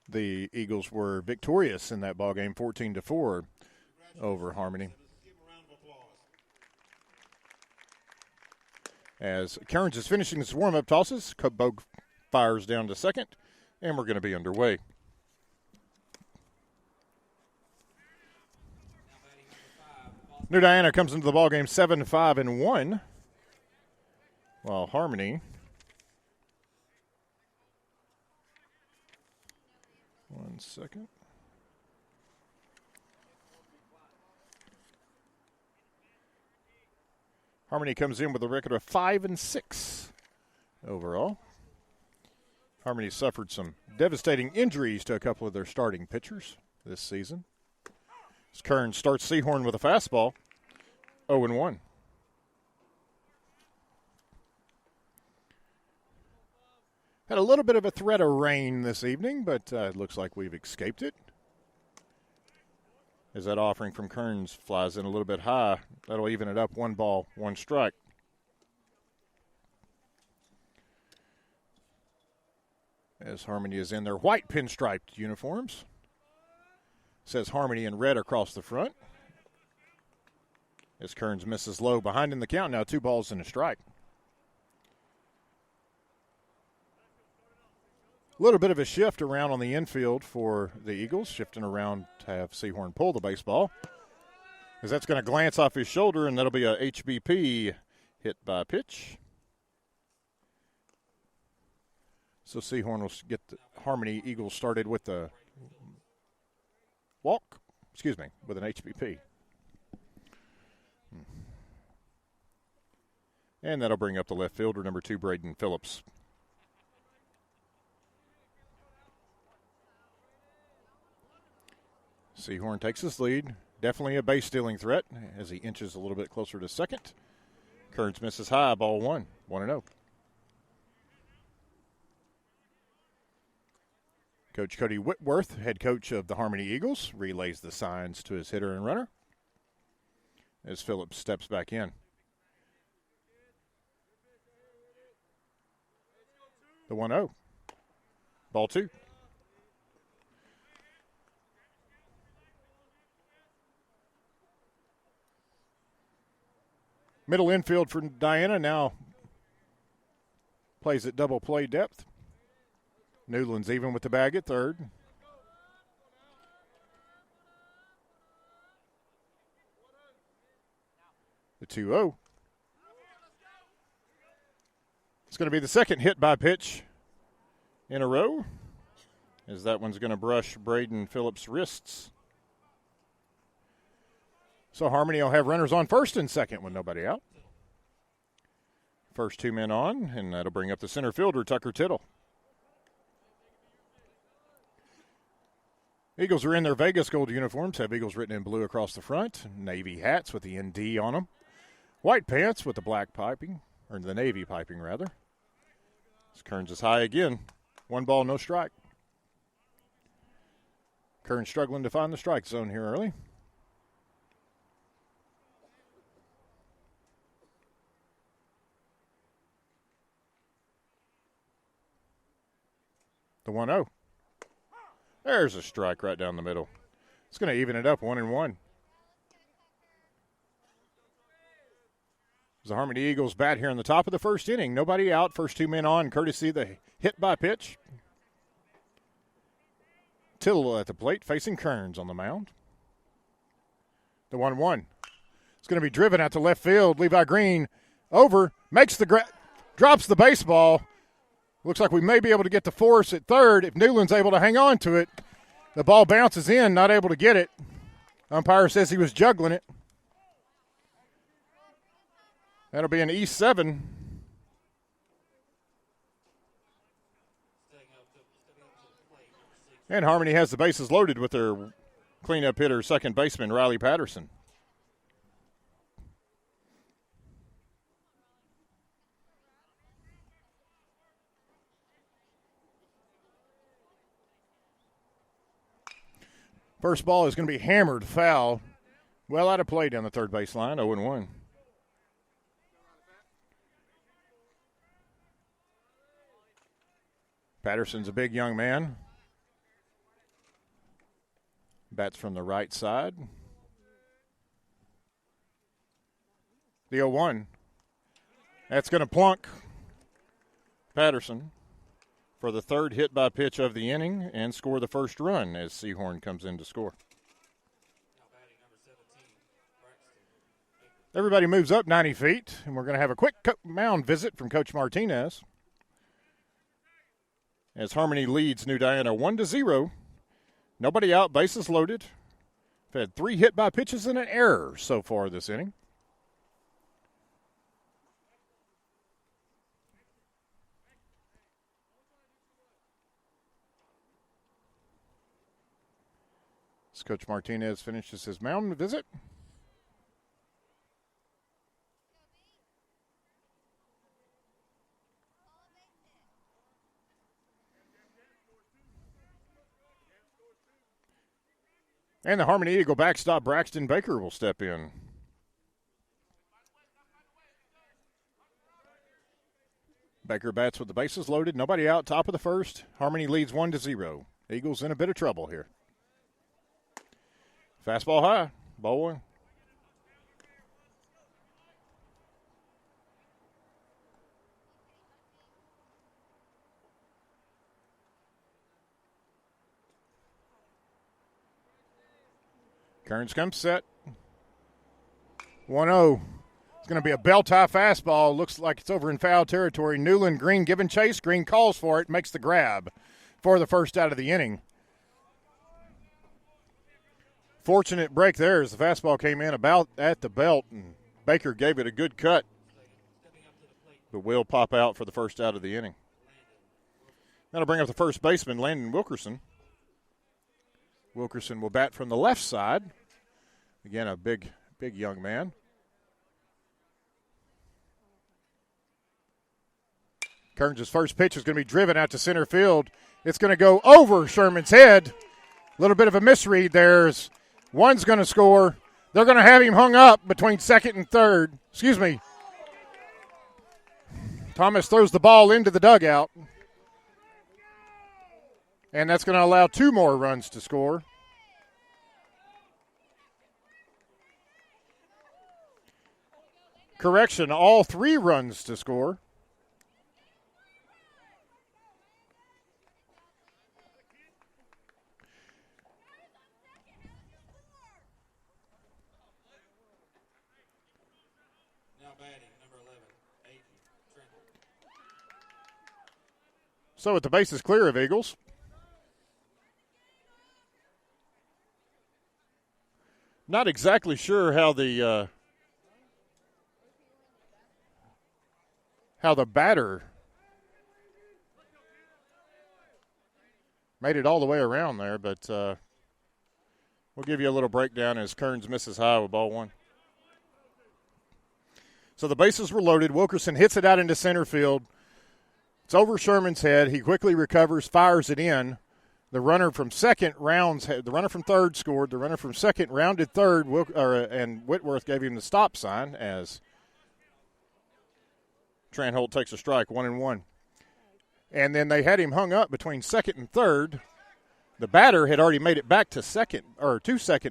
the Eagles were victorious in that ball game, 14-4 over Harmony. As Kearns is finishing his warm-up tosses, Bogue fires down to second, and we're going to be underway. New Diana comes into the ballgame 7-5-1, while Harmony one second. Harmony comes in with a record of 5-6 overall. Harmony suffered some devastating injuries to a couple of their starting pitchers this season. As Kearns starts Seahorn with a fastball, 0-1. Had a little bit of a threat of rain this evening, but it looks like we've escaped it. As that offering from Kearns flies in a little bit high, that'll even it up. 1 ball, 1 strike. As Harmony is in their white pinstriped uniforms. Says Harmony in red across the front. As Kearns misses low behind in the count. Now 2 balls and a strike. A little bit of a shift around on the infield for the Eagles, shifting around to have Seahorn pull the baseball. As that's going to glance off his shoulder, and that'll be a HBP hit by pitch. So Seahorn will get the Harmony Eagles started with the walk, with an HBP. And that'll bring up the left fielder, number 2, Braden Phillips. Seahorn takes his lead. Definitely a base-stealing threat as he inches a little bit closer to second. Kearns misses high, ball 1, 1-0. Coach Cody Whitworth, head coach of the Harmony Eagles, relays the signs to his hitter and runner as Phillips steps back in. The 1-0. Ball 2. Middle infield for Diana now plays at double play depth. Newland's even with the bag at third. The 2-0. It's going to be the second hit by pitch in a row, as that one's going to brush Braden Phillips' wrists. So Harmony will have runners on first and second with nobody out. First 2 men on, and that'll bring up the center fielder, Tucker Tittle. Eagles are in their Vegas gold uniforms, have Eagles written in blue across the front, navy hats with the ND on them, white pants with the black piping, or the navy piping rather. As Kearns is high again, 1 ball, no strike. Kearns struggling to find the strike zone here early. The 1-0. There's a strike right down the middle. It's going to even it up, 1-1. As the Harmony Eagles bat here in the top of the first inning. Nobody out, first 2 men on, courtesy of the hit by pitch. Tittle at the plate, facing Kearns on the mound. The 1-1. It's going to be driven out to left field. Levi Green over, makes the drops the baseball. Looks like we may be able to get to Forrest at third if Newland's able to hang on to it. The ball bounces in, not able to get it. Umpire says he was juggling it. That'll be an E7. And Harmony has the bases loaded with their cleanup hitter, second baseman, Riley Patterson. First ball is going to be hammered foul. Well out of play down the third base line, 0-1. Patterson's a big young man. Bats from the right side. The 0-1. That's going to plunk Patterson for the third hit by pitch of the inning and score the first run as Seahorn comes in to score. Everybody moves up 90 feet, and we're going to have a quick mound visit from Coach Martinez as Harmony leads New Diana 1-0. Nobody out, bases loaded. We've had 3 hit by pitches and an error so far this inning. As Coach Martinez finishes his mound visit. And the Harmony Eagle backstop, Braxton Baker, will step in. Baker bats with the bases loaded. Nobody out, top of the first. Harmony leads 1-0. Eagles in a bit of trouble here. Fastball high. Ball 1. Kearns comes set. 1-0. It's going to be a belt-high fastball. Looks like it's over in foul territory. Newland, Green giving chase. Green calls for it, makes the grab for the first out of the inning. Fortunate break there as the fastball came in about at the belt, and Baker gave it a good cut. But will pop out for the first out of the inning. That'll bring up the first baseman, Landon Wilkerson. Wilkerson will bat from the left side. Again, a big young man. Kearns' first pitch is going to be driven out to center field. It's going to go over Sherman's head. A little bit of a misread there. One's going to score. They're going to have him hung up between second and third. Excuse me. Thomas throws the ball into the dugout. And that's going to allow 2 more runs to score. Correction, all 3 runs to score. Now batting, number 11, Aiden Tremble. So with the bases clear of Eagles, not exactly sure how the batter made it all the way around there, but we'll give you a little breakdown as Kearns misses high with ball 1. So the bases were loaded. Wilkerson hits it out into center field. It's over Sherman's head. He quickly recovers, fires it in. The runner from second rounds. The runner from third scored. The runner from second rounded third, and Whitworth gave him the stop sign as Tranholt takes a strike, 1-1. And then they had him hung up between second and third. The batter had already made it back to second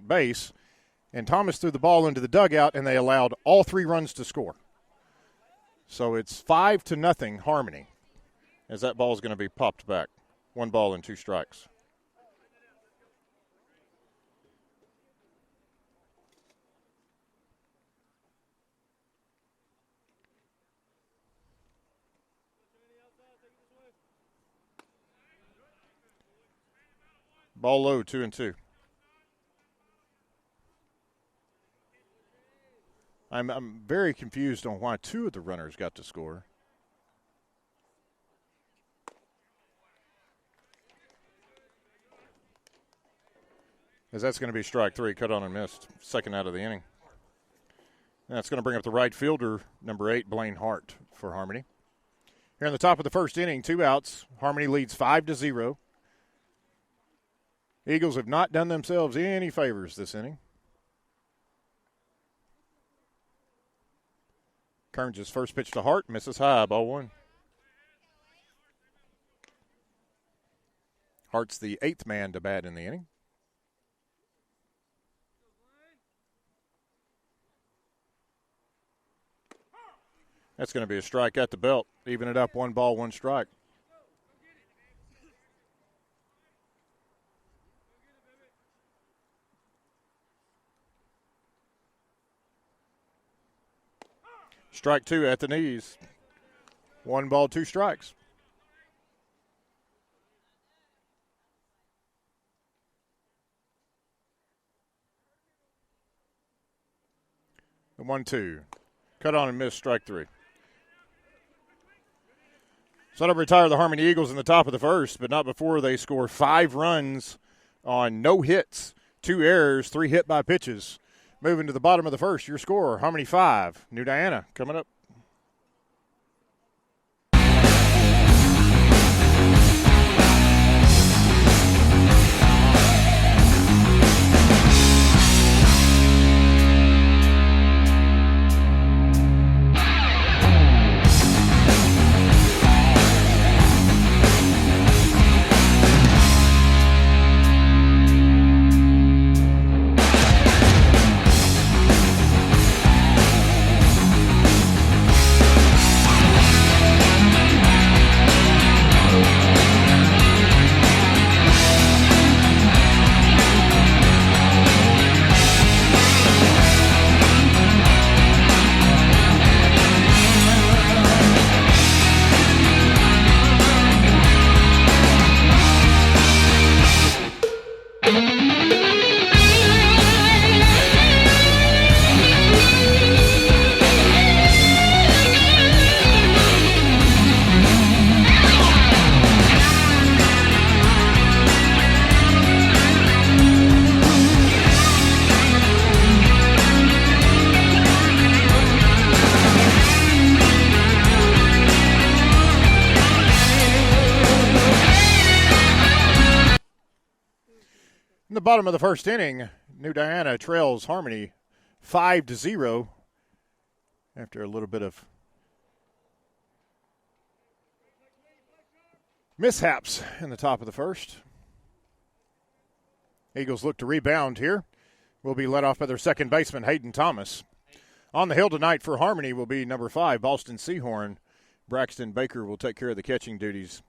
base, and Thomas threw the ball into the dugout, and they allowed all 3 runs to score. So it's 5-0 Harmony, as that ball is going to be popped back. 1 ball and 2 strikes. Ball low, 2-2. I'm very confused on why 2 of the runners got to score. As that's going to be strike 3, cut on and missed. Second out of the inning. And that's going to bring up the right fielder, number 8, Blaine Hart, for Harmony. Here in the top of the first inning, 2 outs. Harmony leads 5-0. Eagles have not done themselves any favors this inning. Kearns' first pitch to Hart, misses high, ball 1. Hart's the 8th man to bat in the inning. That's going to be a strike at the belt. Even it up, 1 ball, 1 strike. Strike 2 at the knees. 1 ball, 2 strikes. The 1-2. Cut on and miss, strike 3. So that'll retire the Harmony Eagles in the top of the first, but not before they score 5 runs on no hits, 2 errors, 3 hit by pitches. Moving to the bottom of the first, your score, Harmony 5, New Diana coming up. In the bottom of the first inning, New Diana trails Harmony 5-0 after a little bit of mishaps in the top of the first. Eagles look to rebound here. Will be led off by their second baseman, Hayden Thomas. On the hill tonight for Harmony will be number 5, Boston Seahorn. Braxton Baker will take care of the catching duties.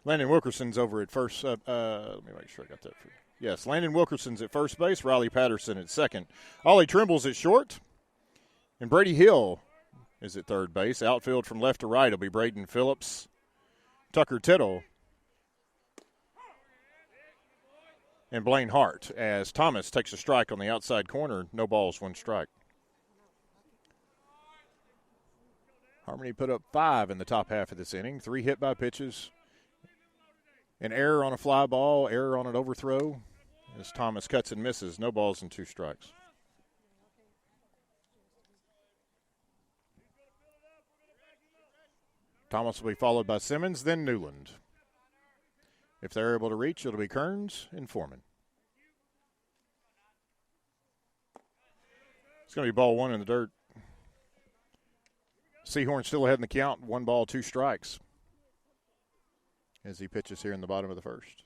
Landon Wilkerson's over at first. Let me make sure I got that for you. Yes, Landon Wilkerson's at first base, Riley Patterson at second. Ollie Trimble's at short, and Brady Hill is at third base. Outfield from left to right will be Braden Phillips, Tucker Tittle, and Blaine Hart as Thomas takes a strike on the outside corner. No balls, 1 strike. Harmony put up 5 in the top half of this inning. 3 hit by pitches, an error on a fly ball, error on an overthrow. As Thomas cuts and misses, no balls and 2 strikes. Thomas will be followed by Simmons, then Newland. If they're able to reach, it'll be Kearns and Foreman. It's going to be ball 1 in the dirt. Seahorn still ahead in the count, 1 ball, 2 strikes as he pitches here in the bottom of the first.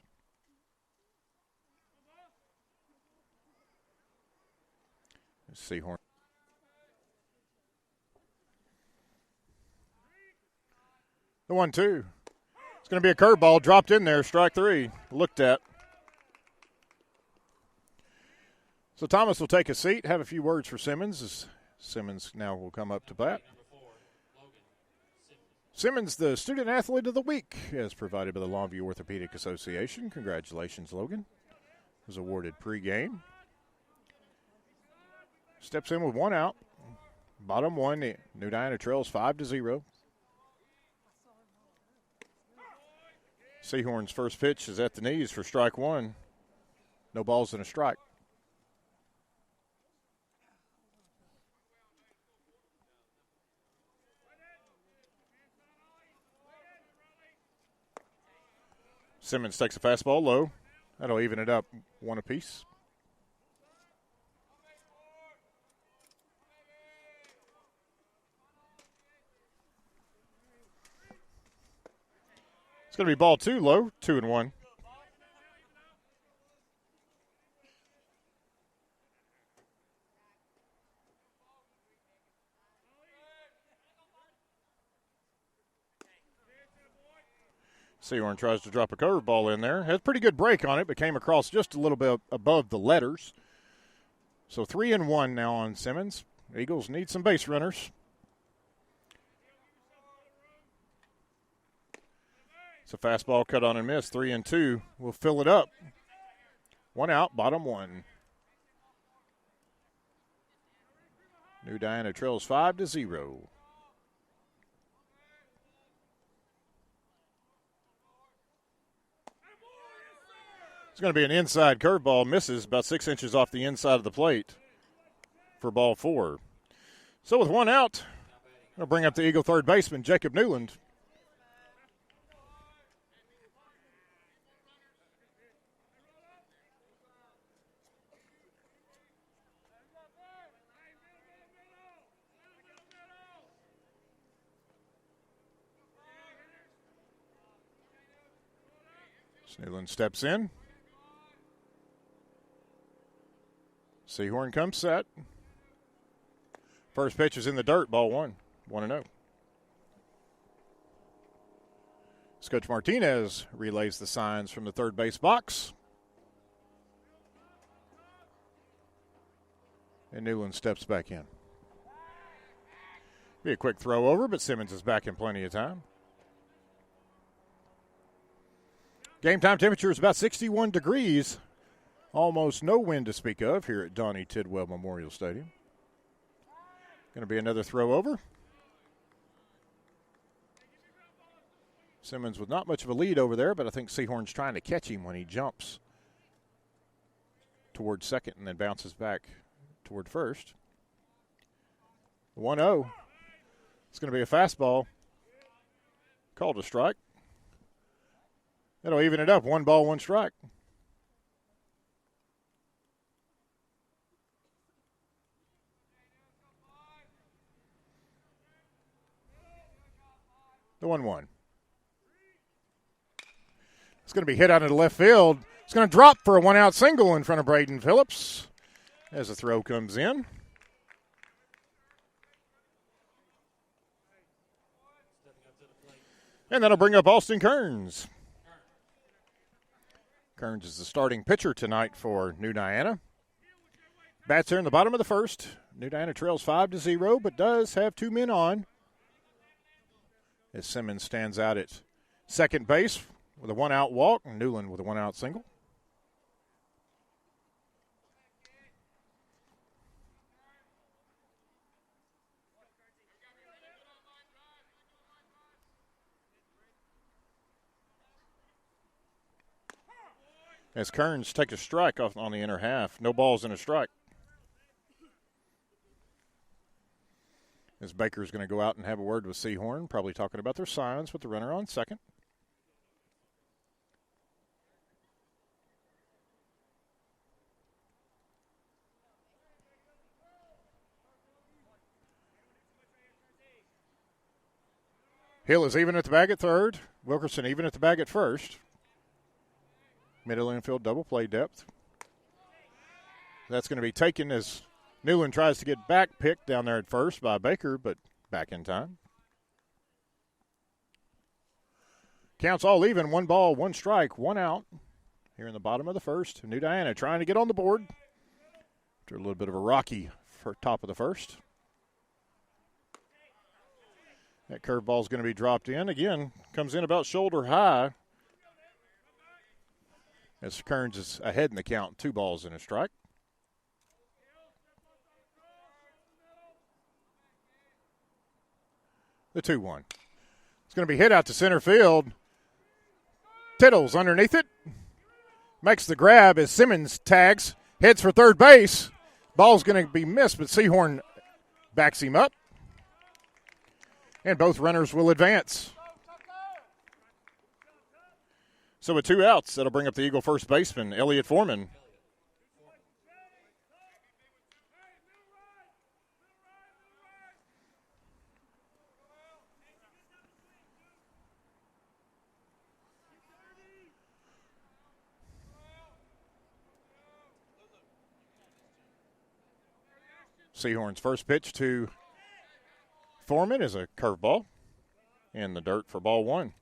Seahorn. The 1-2. It's going to be a curveball dropped in there, strike 3. Looked at. So Thomas will take a seat, have a few words for Simmons as Simmons now will come up to bat. Simmons, the Student Athlete of the Week, as provided by the Longview Orthopedic Association. Congratulations, Logan. Was awarded pregame. Steps in with 1 out. Bottom 1, New Diana trails 5-0. Seahorn's first pitch is at the knees for strike 1. No balls and a strike. Simmons takes a fastball low. That'll even it up 1 apiece. It's going to be ball 2 low, 2-1. Seahorn tries to drop a curveball in there. Had a pretty good break on it, but came across just a little bit above the letters. So 3-1 now on Simmons. Eagles need some base runners. It's a fastball cut on and miss. 3-2. We'll fill it up. 1 out, bottom 1. New Diana trails 5-0. It's going to be an inside curveball. Misses about 6 inches off the inside of the plate for ball 4. So with 1 out, I'll bring up the Eagle third baseman, Jacob Newland. Newland steps in. Seahorn comes set. First pitch is in the dirt, ball 1. 1-0. Coach Martinez relays the signs from the third base box. And Newland steps back in. Be a quick throw over, but Simmons is back in plenty of time. Game time temperature is about 61 degrees. Almost no wind to speak of here at Donnie Tidwell Memorial Stadium. Going to be another throw over. Simmons with not much of a lead over there, but I think Seahorn's trying to catch him when he jumps towards second and then bounces back toward first. 1-0. It's going to be a fastball. Called a strike. That'll even it up. 1 ball, 1 strike. The 1-1. It's going to be hit out into left field. It's going to drop for a 1-out single in front of Braden Phillips as the throw comes in. And that'll bring up Austin Kearns. Kearns is the starting pitcher tonight for New Diana. Bats there in the bottom of the first. New Diana trails 5-0, but does have 2 men on. As Simmons stands out at second base with a 1-out walk, and Newland with a 1-out single. As Kearns takes a strike off on the inner half. No balls and a strike. As Baker's going to go out and have a word with Seahorn, probably talking about their signs with the runner on second. Hill is even at the bag at third. Wilkerson even at the bag at first. Middle infield double play depth. That's going to be taken as Newland tries to get back picked down there at first by Baker, but back in time. Counts all even. 1 ball, 1 strike, 1 out. Here in the bottom of the first. New Diana trying to get on the board after a little bit of a rocky for top of the first. That curveball is going to be dropped in. Again, comes in about shoulder high. As Kearns is ahead in the count, 2 balls and a strike. The 2-1. It's going to be hit out to center field. Tittles underneath it. Makes the grab as Simmons tags. Heads for third base. Ball's going to be missed, but Seahorn backs him up. And both runners will advance. So with 2 outs, that'll bring up the Eagle first baseman, Elliot Foreman. Seahorn's first pitch to Foreman is a curveball in the dirt for ball 1.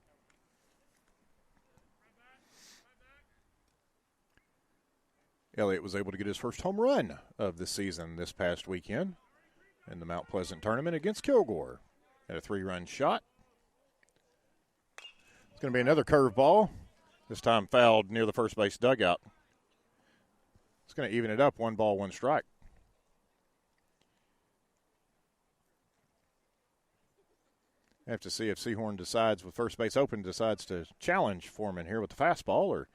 Elliott was able to get his first home run of the season this past weekend in the Mount Pleasant tournament against Kilgore. Had a 3-run shot. It's going to be another curveball, this time fouled near the first base dugout. It's going to even it up, 1 ball, 1 strike. Have to see if Sehorn decides, with first base open, decides to challenge Foreman here with the fastball or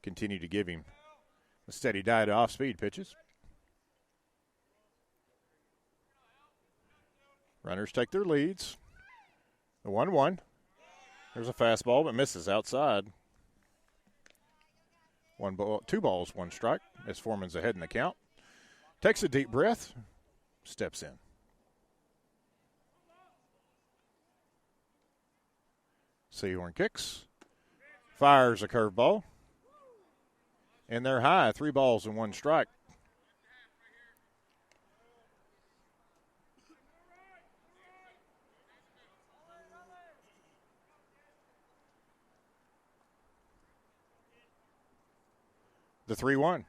continue to give him a steady diet of off-speed pitches. Runners take their leads. The 1-1. There's a fastball, but misses outside. 2 balls, 1 strike as Foreman's ahead in the count. Takes a deep breath, steps in. Sehorn kicks, fires a curveball, and they're high, 3 balls and 1 strike. The 3-1.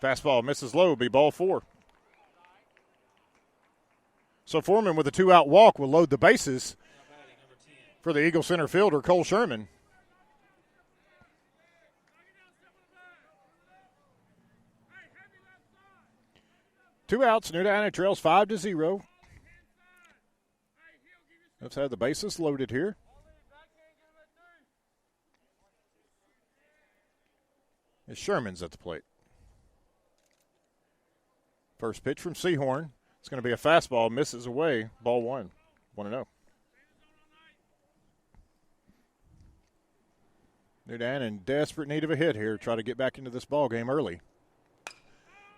Fastball misses low, be ball 4. So Foreman with a 2-out walk will load the bases for the Eagle center fielder, Cole Sherman. Two outs, New Diana trails 5-0. Let's have the bases loaded here. As Sherman's at the plate. First pitch from Sehorn. It's going to be a fastball, misses away, ball 1, 1-0. New Diana in desperate need of a hit here, try to get back into this ball game early.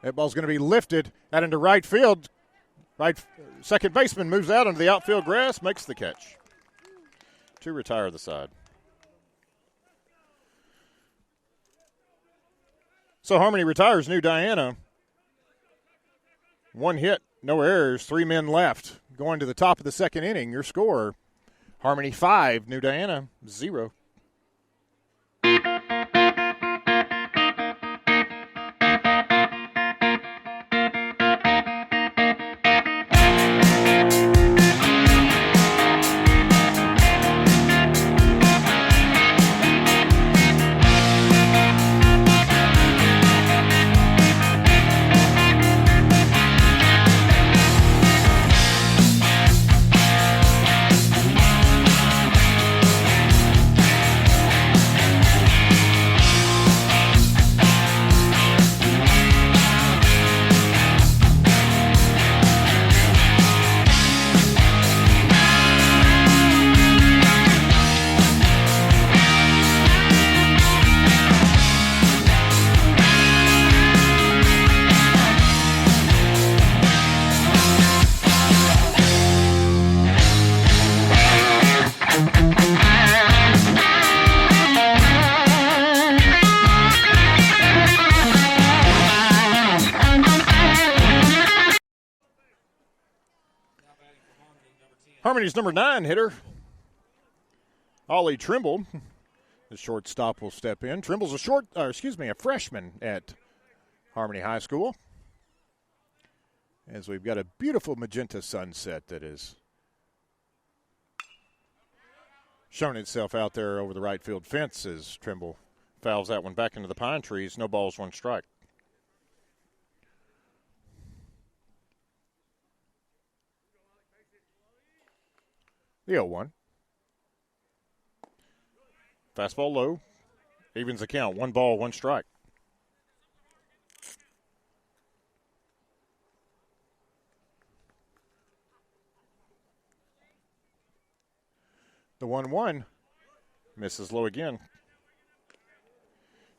That ball's going to be lifted out into right field. Second baseman moves out into the outfield grass, makes the catch to retire the side. So Harmony retires New Diana. 1 hit, no errors, 3 men left. Going to the top of the second inning, your score, Harmony 5, New Diana 0. Harmony's number 9 hitter, Ollie Trimble. The shortstop will step in. Trimble's a freshman at Harmony High School. As we've got a beautiful magenta sunset that is shown itself out there over the right field fence as Trimble fouls that one back into the pine trees. No balls, 1 strike. The 0-1. Fastball low. Evens the count. 1 ball, 1 strike. The 1-1 misses low again.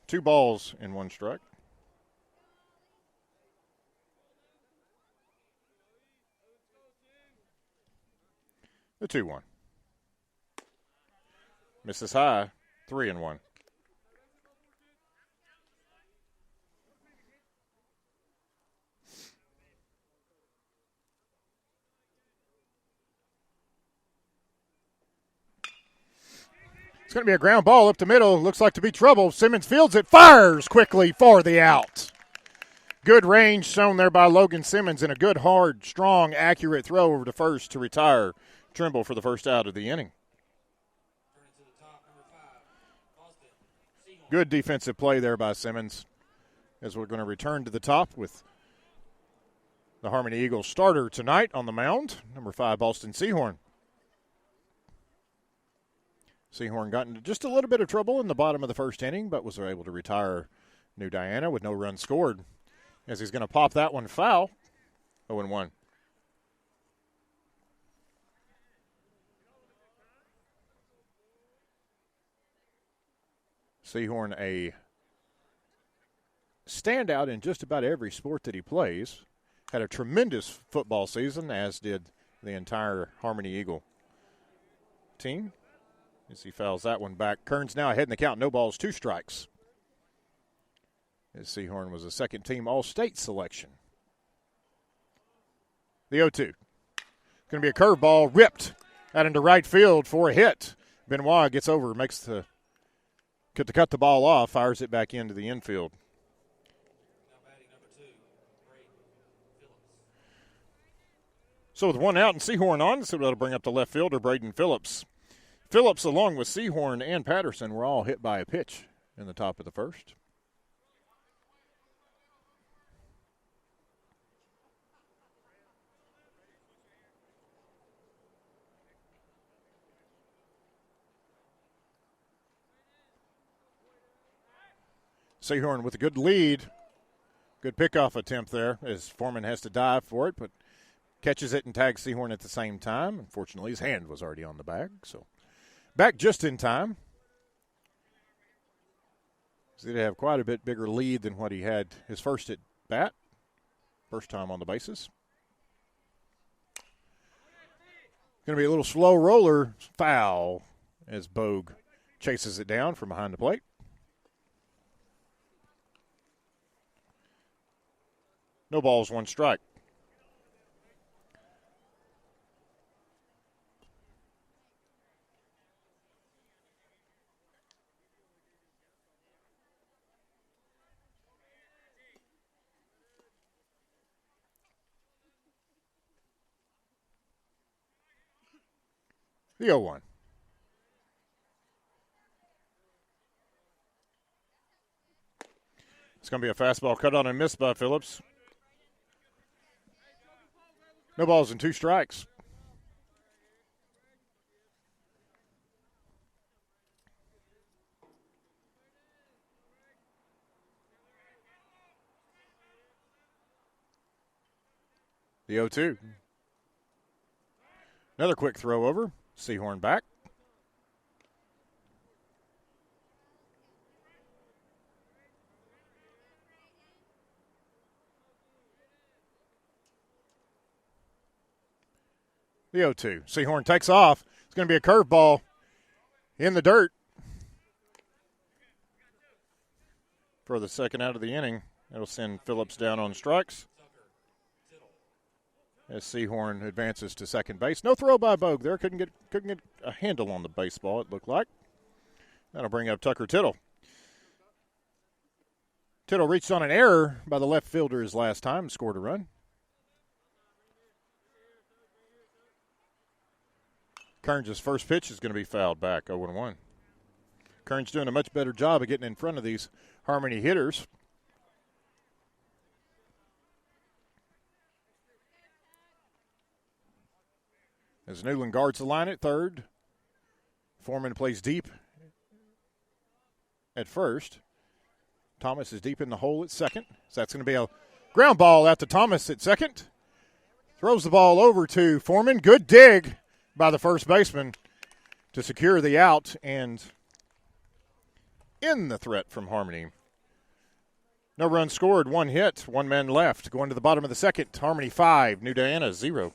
2 balls and 1 strike. The 2-1. Misses high, 3-1. It's going to be a ground ball up the middle. Looks like to be trouble. Simmons fields it, fires quickly for the out. Good range shown there by Logan Simmons and a good, hard, strong, accurate throw over to first to retire Trimble for the first out of the inning. Good defensive play there by Simmons as we're going to return to the top with the Harmony Eagles starter tonight on the mound, number 5, Boston Seahorn. Seahorn got into just a little bit of trouble in the bottom of the first inning, but was able to retire New Diana with no runs scored as he's going to pop that one foul, 0-1. Seahorn, a standout in just about every sport that he plays. Had a tremendous football season, as did the entire Harmony Eagle team. As he fouls that one back. Kearns now ahead in the count. No balls, 2 strikes. As Seahorn was a second-team All-State selection. The 0-2. Going to be a curveball ripped out into right field for a hit. Benoit gets over, makes to cut the ball off, fires it back into the infield. So with one out and Seahorn on, so that'll bring up the left fielder, Braden Phillips. Phillips, along with Seahorn and Patterson, were all hit by a pitch in the top of the first. Seahorn with a good lead. Good pickoff attempt there as Foreman has to dive for it, but catches it and tags Seahorn at the same time. Unfortunately, his hand was already on the bag, so back just in time. He did have quite a bit bigger lead than what he had his first at bat. First time on the bases. Going to be a little slow roller foul as Bogue chases it down from behind the plate. No balls, 1 strike. The 0-1. It's going to be a fastball cut on and missed by Phillips. No balls and 2 strikes. The 0-2. Another quick throw over. Seahorn back. The 0-2. Seahorn takes off. It's going to be a curveball in the dirt for the second out of the inning. That'll send Phillips down on strikes as Seahorn advances to second base. No throw by Bogue there. Couldn't get a handle on the baseball, it looked like. That'll bring up Tucker Tittle. Tittle reached on an error by the left fielder his last time and scored a run. Kearns' first pitch is going to be fouled back, 0-1. Kearns doing a much better job of getting in front of these Harmony hitters. As Newland guards the line at third, Foreman plays deep at first. Thomas is deep in the hole at second. So that's going to be a ground ball out to Thomas at second. Throws the ball over to Foreman. Good dig by the first baseman to secure the out and end the threat from Harmony. No runs scored, 1 hit, 1 man left. Going to the bottom of the second, Harmony 5, New Diana 0.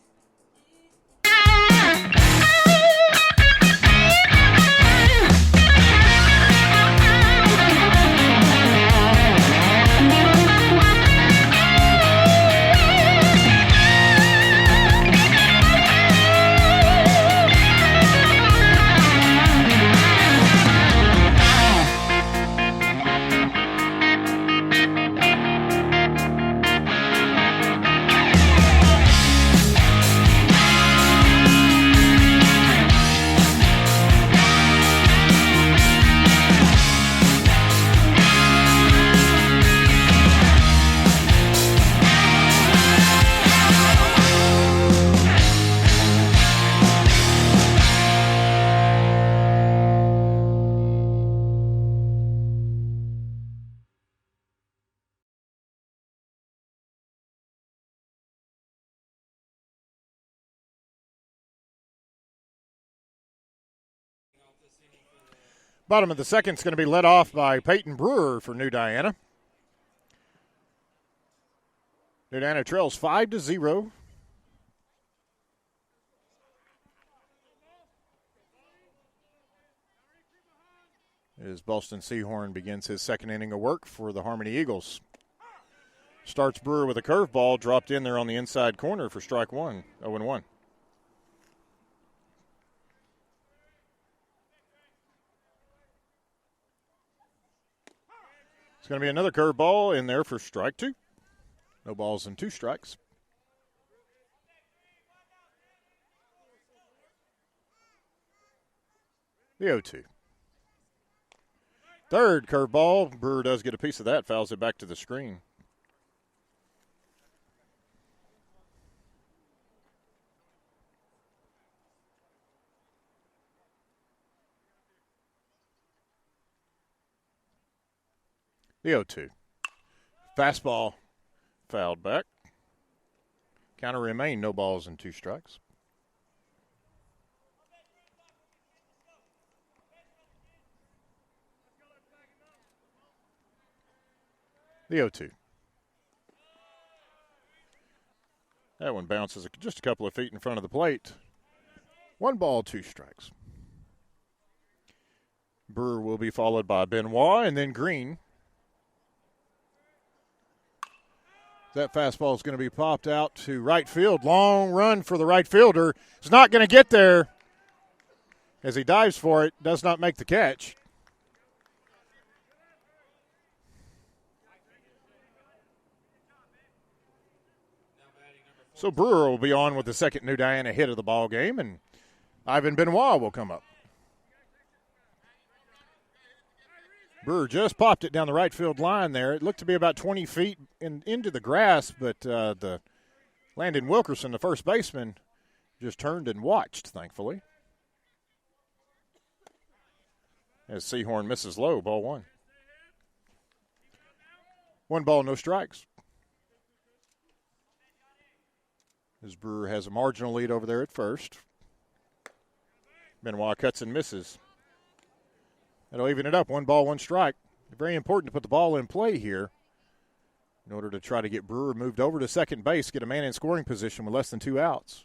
Bottom of the second is going to be led off by Peyton Brewer for New Diana. New Diana trails 5-0. As Boston Seahorn begins his second inning of work for the Harmony Eagles. Starts Brewer with a curveball, dropped in there on the inside corner for strike one, 0-1. It's going to be another curveball in there for strike two. No balls and two strikes. The 0-2. Third curveball. Brewer does get a piece of that, fouls it back to the screen. The 0-2. Fastball fouled back. Counter remain, no balls and two strikes. The 0-2. That one bounces just a couple of feet in front of the plate. 1 ball, 2 strikes. Brewer will be followed by Benoit and then Green. That fastball is going to be popped out to right field. Long run for the right fielder. It's not going to get there as he dives for it. Does not make the catch. So Brewer will be on with the second New Diana hit of the ball game, and Ivan Benoit will come up. Brewer just popped it down the right field line there. It looked to be about 20 feet into the grass, but the Landon Wilkerson, the first baseman, just turned and watched, thankfully. As Seahorn misses low, ball one. 1 ball, no strikes. As Brewer has a marginal lead over there at first. Benoit cuts and misses. That'll even it up. 1 ball, 1 strike. Very important to put the ball in play here in order to try to get Brewer moved over to second base, get a man in scoring position with less than 2 outs.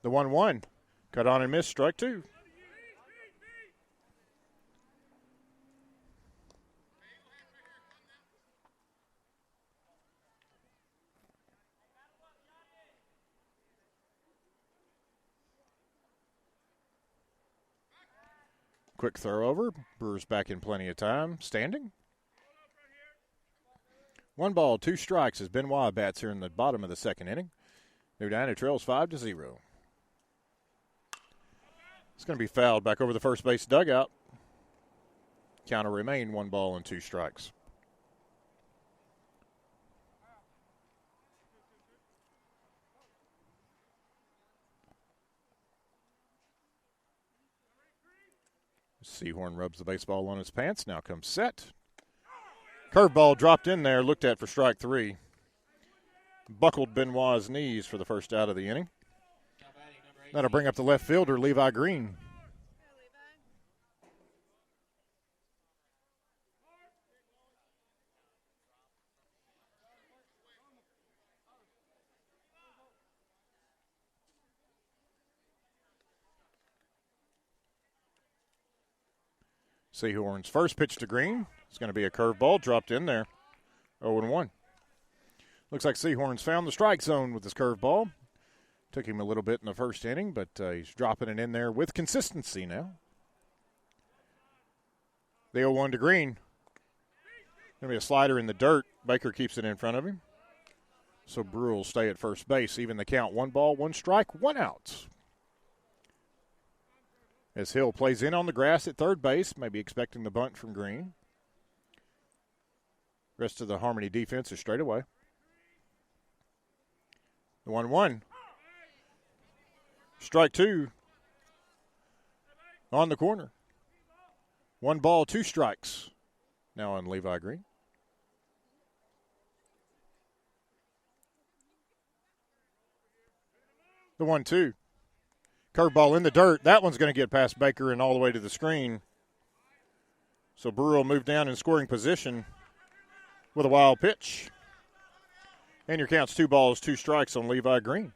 The 1-1. Cut on and missed, strike 2. Quick throw over. Brewer's back in plenty of time. Standing. 1 ball, 2 strikes as Benoit bats here in the bottom of the second inning. New Diana trails 5-0. It's going to be fouled back over the first base dugout. Counter remain 1 ball and 2 strikes. Seahorn rubs the baseball on his pants. Now comes set. Curveball dropped in there, looked at for strike 3. Buckled Benoit's knees for the first out of the inning. That'll bring up the left fielder, Levi Green. Seahorn's first pitch to Green is going to be a curveball dropped in there. 0-1. Looks like Seahorn's found the strike zone with his curveball. Took him a little bit in the first inning, but he's dropping it in there with consistency now. The 0-1 to Green. Going to be a slider in the dirt. Baker keeps it in front of him. So Brewer will stay at first base. Even the count, 1 ball, 1 strike, 1 out. As Hill plays in on the grass at third base, maybe expecting the bunt from Green. Rest of the Harmony defense is straight away. The 1-1. Strike 2 on the corner. 1 ball, 2 strikes. Now on Levi Green. The 1-2. Curveball in the dirt. That one's going to get past Baker and all the way to the screen. So Brewer will move down in scoring position with a wild pitch. And your count's 2 balls, 2 strikes on Levi Green.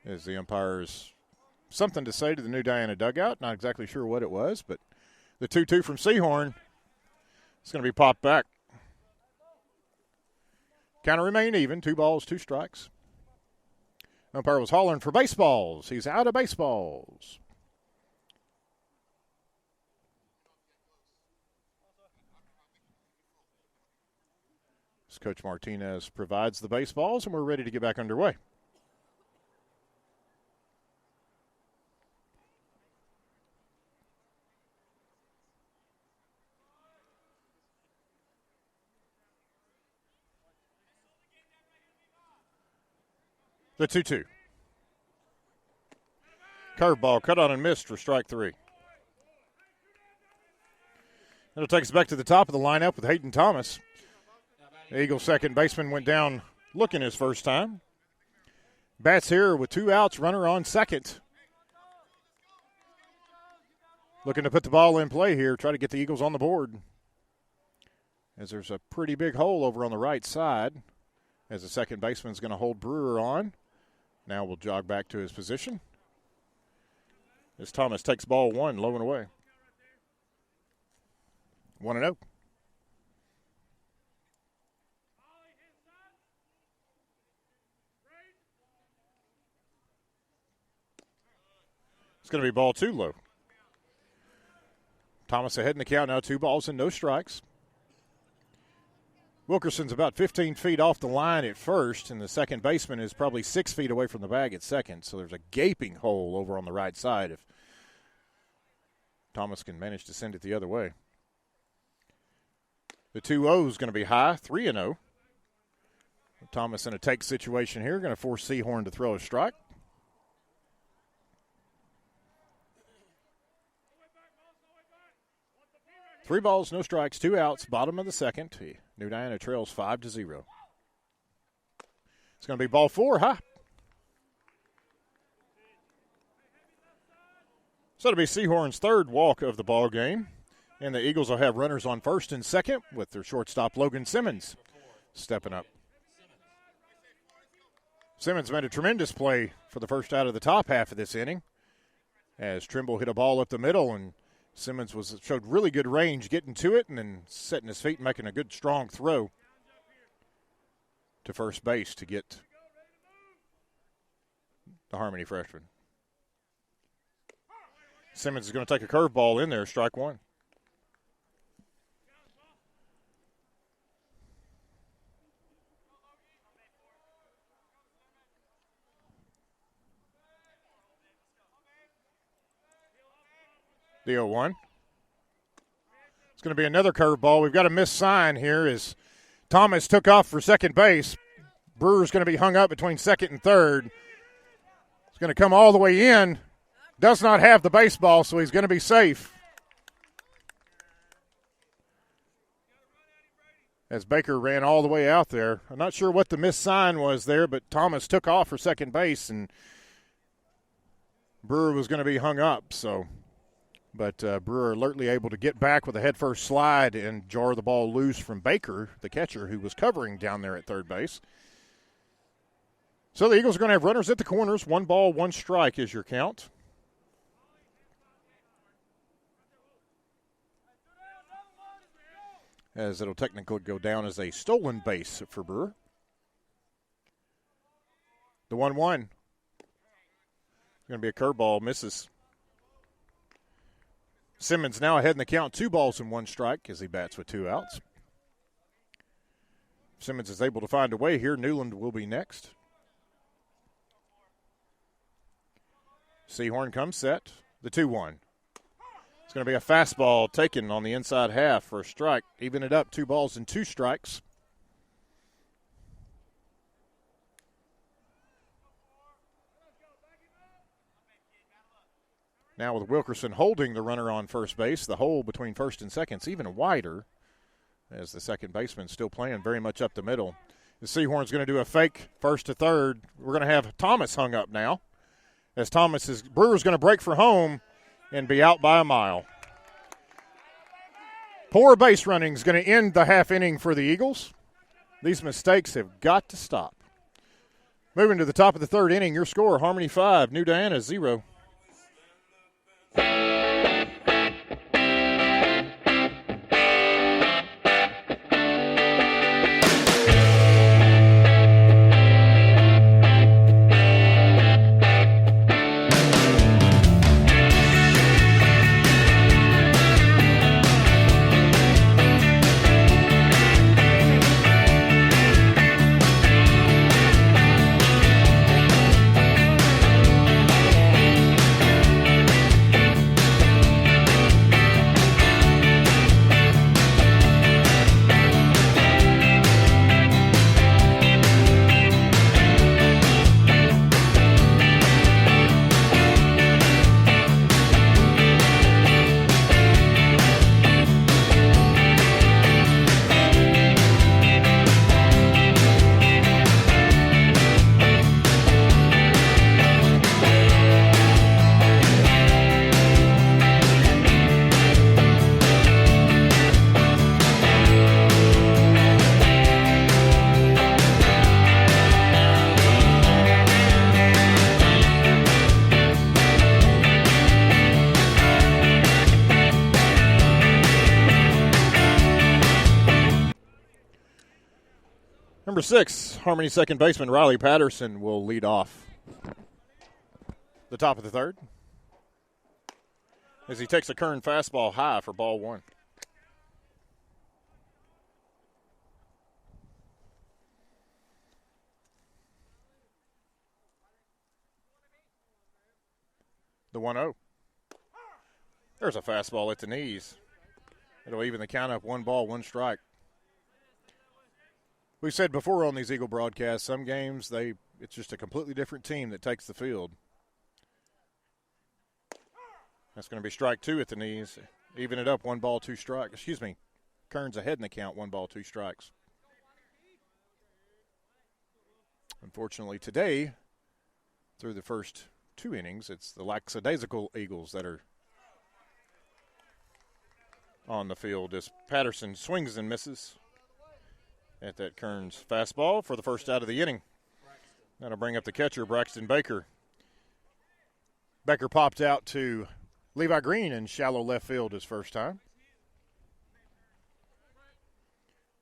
As the umpires something to say to the New Diana dugout. Not exactly sure what it was, but the 2-2 from Seahorn is going to be popped back. Counter remain even. 2 balls, 2 strikes. Umpire was hollering for baseballs. He's out of baseballs. As Coach Martinez provides the baseballs, and we're ready to get back underway. The 2-2. Curveball cut on and missed for strike 3. That'll take us back to the top of the lineup with Hayden Thomas. The Eagles' second baseman went down looking his first time. Bats here with 2 outs, runner on second. Looking to put the ball in play here, try to get the Eagles on the board. As there's a pretty big hole over on the right side. As the second baseman's going to hold Brewer on. Now we'll jog back to his position. As Thomas takes ball 1, low and away. 1-0. It's going to be ball 2 low. Thomas ahead in the count now, 2 balls and no strikes. Wilkerson's about 15 feet off the line at first, and the second baseman is probably 6 feet away from the bag at second. So there's a gaping hole over on the right side if Thomas can manage to send it the other way. The 2-0 is going to be high, 3-0. Thomas in a take situation here, going to force Seahorn to throw a strike. Three balls, no strikes, 2 outs, bottom of the second. New Diana trails 5-0. It's going to be ball 4, huh? So it'll be Seahorn's third walk of the ball game. And the Eagles will have runners on first and second with their shortstop Logan Simmons stepping up. Simmons made a tremendous play for the first out of the top half of this inning as Trimble hit a ball up the middle, and Simmons showed really good range getting to it and then setting his feet and making a good strong throw to first base to get the Harmony freshman. Simmons is going to take a curveball in there, strike 1. The 0-1. It's going to be another curveball. We've got a missed sign here as Thomas took off for second base. Brewer's going to be hung up between second and third. It's going to come all the way in. Does not have the baseball, so he's going to be safe. As Baker ran all the way out there. I'm not sure what the missed sign was there, but Thomas took off for second base, and Brewer was going to be hung up, so... But Brewer alertly able to get back with a head-first slide and jar the ball loose from Baker, the catcher, who was covering down there at third base. So the Eagles are going to have runners at the corners. 1 ball, 1 strike is your count. As it'll technically go down as a stolen base for Brewer. The 1-1. Going to be a curveball, misses. Simmons now ahead in the count, 2 balls and 1 strike as he bats with 2 outs. Simmons is able to find a way here. Newland will be next. Seahorn comes set. The 2-1. It's going to be a fastball taken on the inside half for a strike. Even it up, 2 balls and 2 strikes. Now with Wilkerson holding the runner on first base, the hole between first and second is even wider as the second baseman still playing very much up the middle. The Seahorns going to do a fake first to third. We're going to have Thomas hung up now as Brewer's going to break for home and be out by a mile. Poor base running is going to end the half inning for the Eagles. These mistakes have got to stop. Moving to the top of the third inning, your score, Harmony 5, New Diana 0. Number 6, Harmony second baseman Riley Patterson will lead off the top of the third as he takes a Kern fastball high for ball one. The 1-0. There's a fastball at the knees. It'll even the count up, 1 ball, 1 strike. We've said before on these Eagle broadcasts, some games it's just a completely different team that takes the field. That's going to be strike 2 at the knees. Even it up, 1 ball, 2 strikes. Excuse me. Kern's ahead in the count, 1 ball, 2 strikes. Unfortunately, today, through the first 2 innings, it's the lackadaisical Eagles that are on the field as Patterson swings and misses at that Kern's fastball for the first out of the inning. That'll bring up the catcher, Braxton Baker. Baker popped out to Levi Green in shallow left field his first time.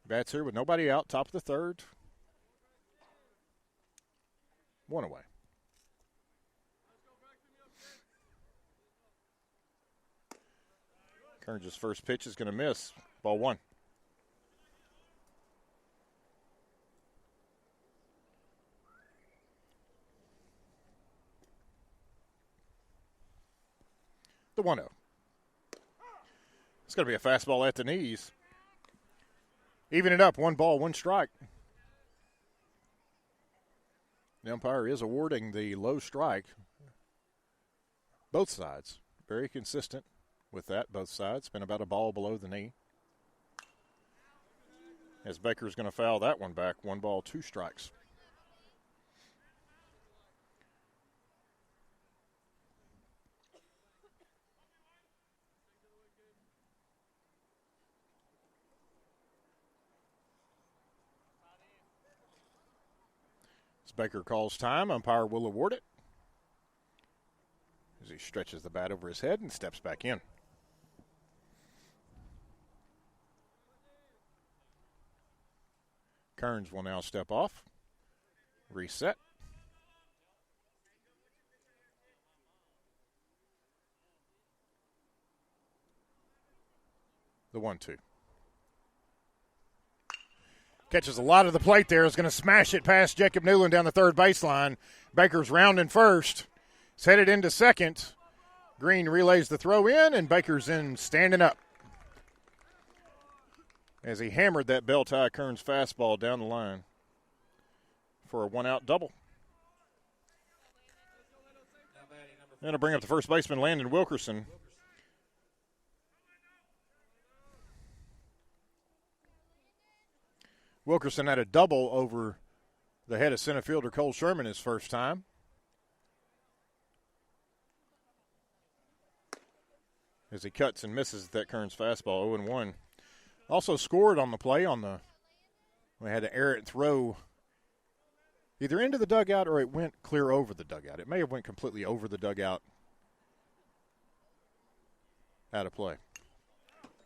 Bats here with nobody out, top of the third. 1 away. Kern's first pitch is going to miss. Ball 1. The 1-0. It's going to be a fastball at the knees. Even it up, 1 ball, 1 strike. The umpire is awarding the low strike. Both sides. Very consistent with that, both sides. Been about a ball below the knee. As Baker's going to foul that one back, 1 ball, 2 strikes. Baker calls time. Umpire will award it as he stretches the bat over his head and steps back in. Kearns will now step off. Reset. The 1-2. Catches a lot of the plate there. Is going to smash it past Jacob Newland down the third baseline. Baker's rounding first. It's headed into second. Green relays the throw in, and Baker's in standing up as he hammered that bell-tie Kearns fastball down the line for a 1-out double. Now batting number Then to bring up the first baseman, Landon Wilkerson. Wilkerson had a double over the head of center fielder Cole Sherman his first time. As he cuts and misses that Kearns fastball, 0-1. Also scored on the play we had to air it and throw either into the dugout or it went clear over the dugout. It may have went completely over the dugout out of play.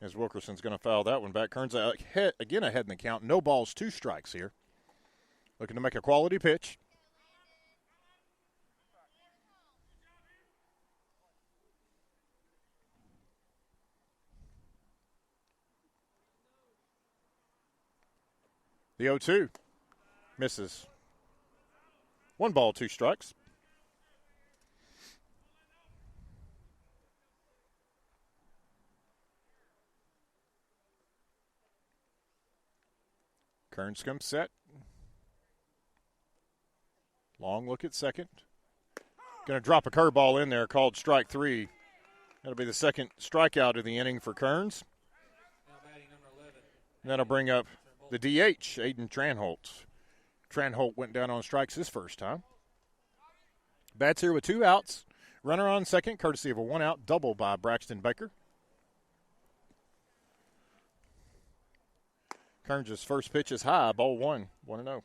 As Wilkerson's going to foul that one back. Kearns again ahead in the count. No balls, 2 strikes here. Looking to make a quality pitch. The 0-2 misses. 1 ball, 2 strikes. Kearns comes set. Long look at second. Going to drop a curveball in there called strike 3. That'll be the second strikeout of the inning for Kearns. Now batting number 11. And that'll bring up the DH, Aiden Tranholt. Tranholt went down on strikes his first time. Bats here with 2 outs. Runner on second, courtesy of a 1-out double by Braxton Baker. Kearns' first pitch is high, ball 1, 1-0.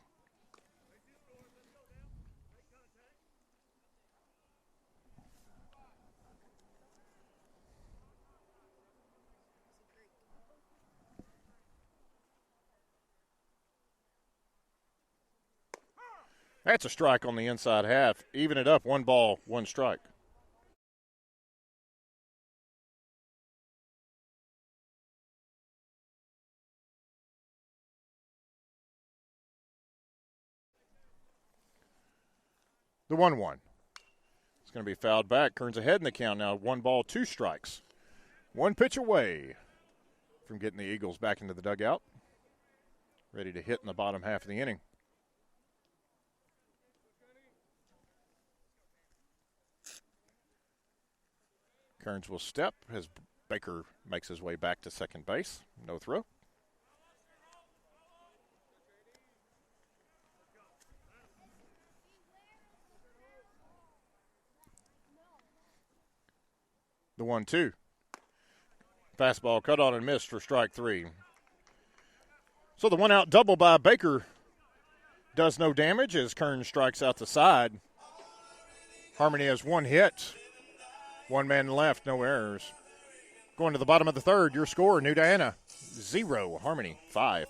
That's a strike on the inside half. Even it up, 1 ball, 1 strike. The 1-1. It's going to be fouled back. Kearns ahead in the count now. 1 ball, 2 strikes. 1 pitch away from getting the Eagles back into the dugout. Ready to hit in the bottom half of the inning. Kearns will step as Baker makes his way back to second base. No throw. The 1-2. Fastball cut on and missed for strike 3. So the 1-out double by Baker does no damage as Kearns strikes out the side. Harmony has 1 hit. 1 man left, no errors. Going to the bottom of the third, your score, New Diana 0, Harmony 5.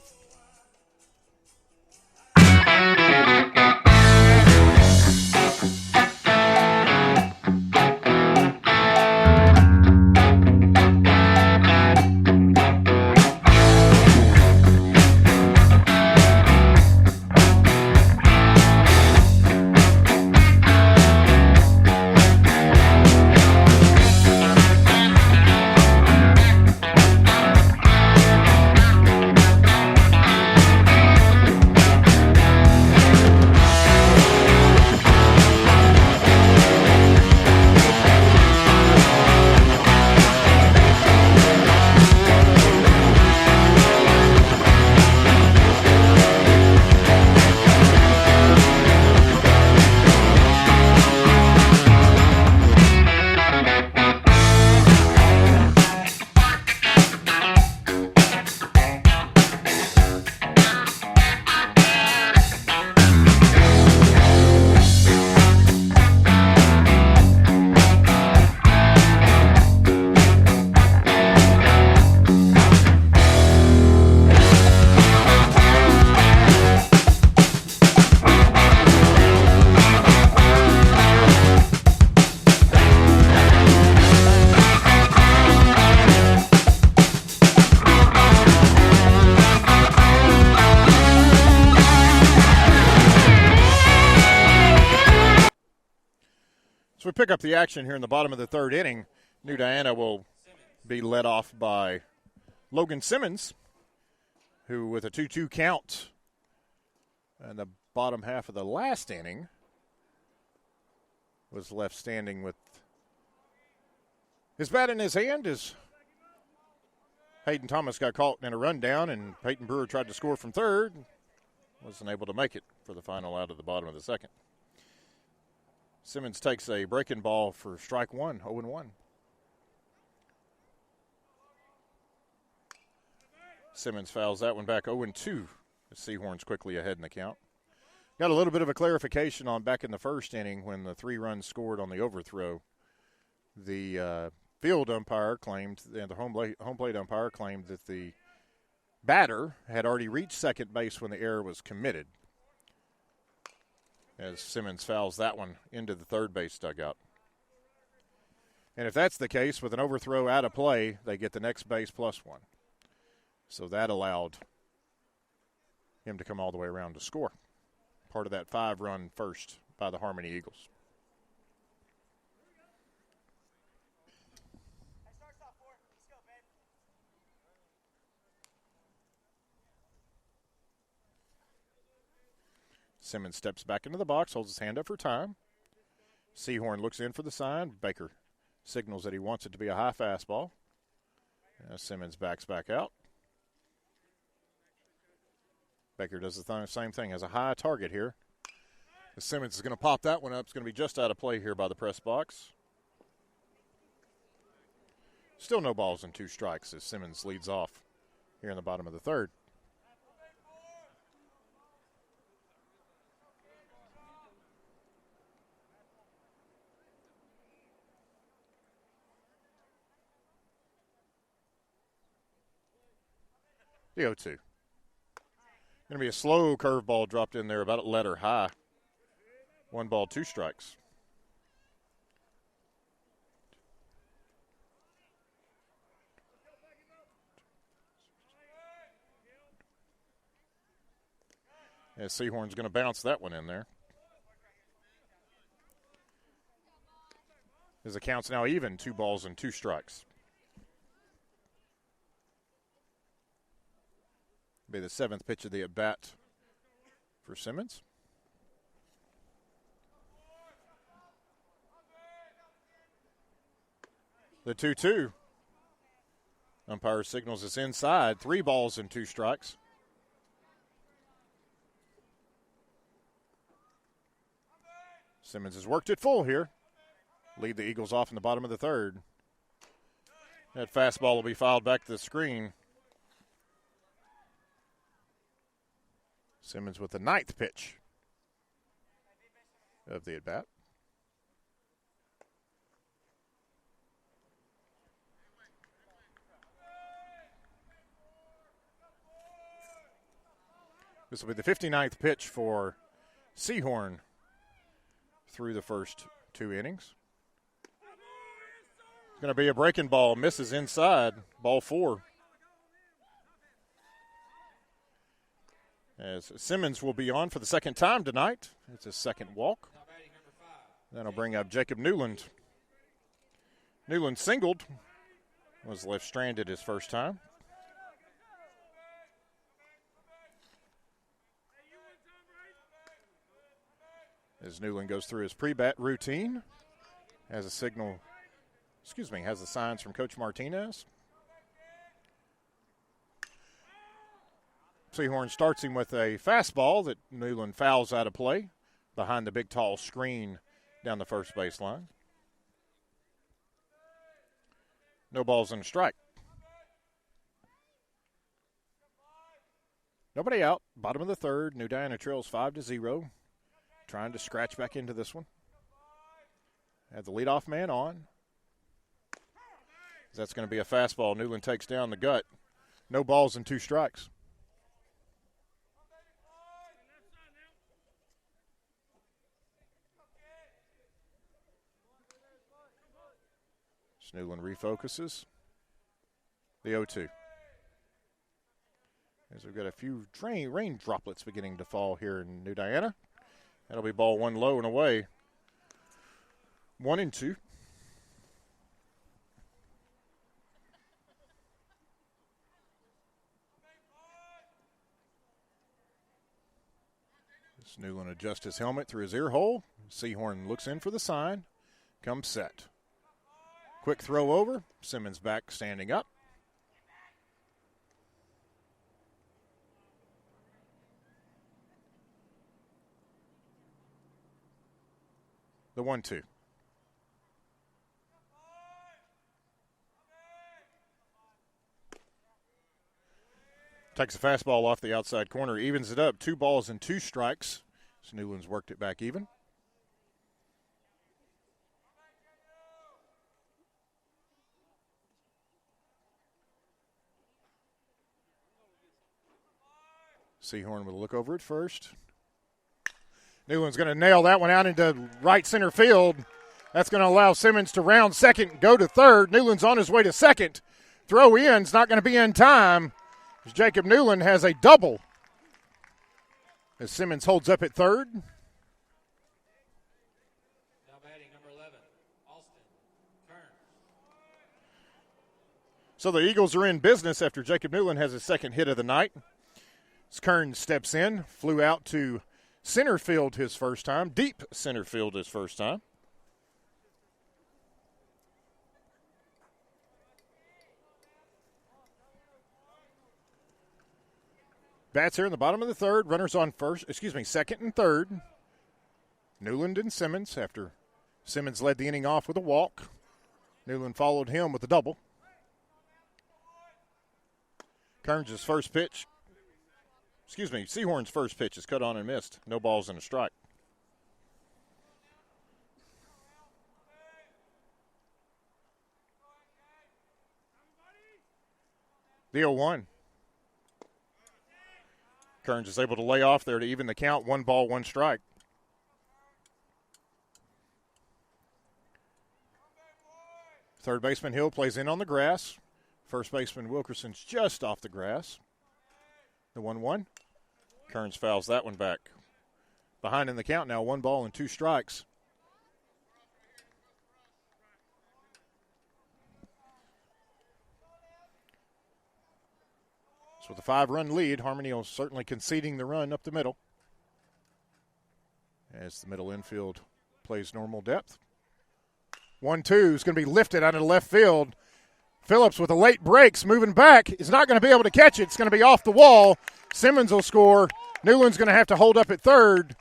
So we pick up the action here in the bottom of the third inning. New Diana will be led off by Logan Simmons, who with a 2-2 count in the bottom half of the last inning was left standing with His bat in his hand is Hayden Thomas got caught in a rundown, and Peyton Brewer tried to score from third. Wasn't able to make it for the final out of the bottom of the second. Simmons takes a breaking ball for strike one, 0-1. Simmons fouls that one back 0-2. The Seahorns quickly ahead in the count. Got a little bit of a clarification on back in the first inning when the 3 runs scored on the overthrow. The field umpire claimed, and the home plate umpire claimed that the batter had already reached second base when the error was committed, as Simmons fouls that one into the third base dugout. And if that's the case, with an overthrow out of play, they get the next base plus 1. So that allowed him to come all the way around to score. Part of that 5-run first by the Harmony Eagles. Simmons steps back into the box, holds his hand up for time. Seahorn looks in for the sign. Baker signals that he wants it to be a high fastball. Simmons backs back out. Baker does the same thing, has a high target here. Simmons is going to pop that one up. It's going to be just out of play here by the press box. Still no balls and 2 strikes as Simmons leads off here in the bottom of the third. The 0-2. Going to be a slow curveball dropped in there, about a letter high. 1 ball, 2 strikes. As Seahorn's going to bounce that one in there. His account's now even, 2 balls and 2 strikes. Be the 7th pitch of the at-bat for Simmons. The 2-2. Umpire signals it's inside. 3 balls and 2 strikes. Simmons has worked it full here. Lead the Eagles off in the bottom of the third. That fastball will be fouled back to the screen. Simmons with the 9th pitch of the at-bat. This will be the 59th pitch for Seahorn through the first 2 innings. It's going to be a breaking ball, misses inside, ball 4. As Simmons will be on for the second time tonight. It's his second walk. That'll bring up Jacob Newland. Newland singled, was left stranded his first time. As Newland goes through his pre-bat routine, has a signs from Coach Martinez. Seahorn starts him with a fastball that Newland fouls out of play behind the big tall screen down the first baseline. No balls and a strike. Nobody out. Bottom of the third. New Diana trails 5-0. Trying to scratch back into this one. Had the leadoff man on. That's going to be a fastball. Newland takes down the gut. No balls and 2 strikes. Newland refocuses. The 0-2. As we've got a few rain droplets beginning to fall here in New Diana. That'll be ball 1 low and away. 1-2. As Newland adjusts his helmet through his ear hole. Seahorn looks in for the sign. Comes set. Quick throw over. Simmons back standing up. The 1-2. Takes a fastball off the outside corner, evens it up. 2 balls and 2 strikes. So Newland's worked it back even. Sehorn with a look over at first. Newland's going to nail that one out into right center field. That's going to allow Simmons to round second, go to third. Newland's on his way to second. Throw in's not going to be in time. Jacob Newland has a double as Simmons holds up at third. Now batting number 11, Alston Kearns. So the Eagles are in business after Jacob Newland has his second hit of the night. As Kearns steps in, flew out to center field his first time, deep center field his first time. Bats here in the bottom of the third. Runners on second and third. Newland and Simmons after Simmons led the inning off with a walk. Newland followed him with a double. Kearns' first pitch. Sehorn's first pitch is cut on and missed. No balls and a strike. The 0-1. Kearns is able to lay off there to even the count. 1 ball, 1 strike. Third baseman Hill plays in on the grass. First baseman Wilkerson's just off the grass. The 1-1. Kearns fouls that one back. Behind in the count now, 1 ball and 2 strikes. So with a 5-run lead, Harmony is certainly conceding the run up the middle as the middle infield plays normal depth. 1-2 is going to be lifted out of left field. Phillips with a late breaks, moving back, is not going to be able to catch it. It's going to be off the wall. Simmons will score. Newland's going to have to hold up at third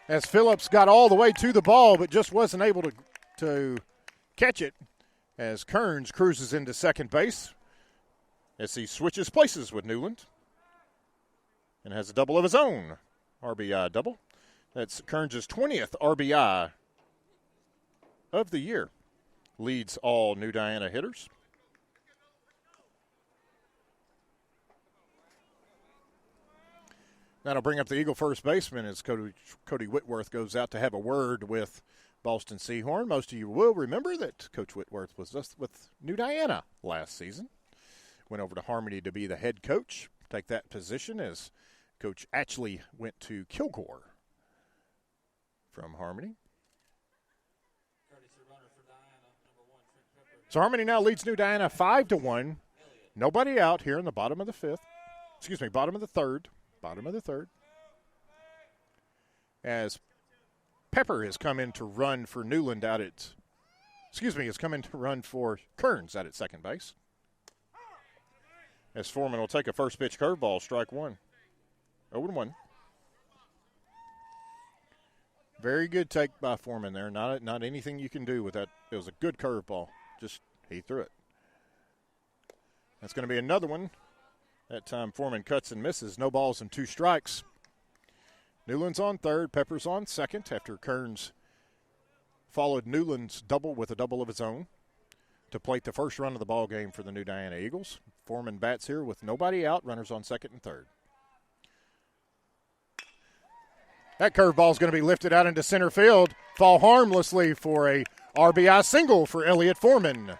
as Phillips got all the way to the ball but just wasn't able to catch it as Kearns cruises into second base as he switches places with Newland and has a double of his own. RBI double. That's Kearns' 20th RBI of the year. Leads all New Diana hitters. That'll bring up the Eagle first baseman as Cody Whitworth goes out to have a word with Boston Sehorn. Most of you will remember that Coach Whitworth was just with New Diana last season. Went over to Harmony to be the head coach, take that position as Coach Atchley went to Kilgore from Harmony. So Harmony now leads New Diana 5-1. Nobody out here in the bottom of the third. As Pepper has come in to run for Newland has come in to run for Kearns out at second base. As Foreman will take a first pitch curveball, strike 1. 0-1. Very good take by Foreman there. Not anything you can do with that. It was a good curveball. Just he threw it. That's going to be another one. That time Foreman cuts and misses. No balls and 2 strikes. Newland's on third. Pepper's on second after Kearns followed Newland's double with a double of his own to plate the first run of the ball game for the New Diana Eagles. Foreman bats here with nobody out. Runners on second and third. That curveball is going to be lifted out into center field. Fall harmlessly for a RBI single for Elliott Foreman. Now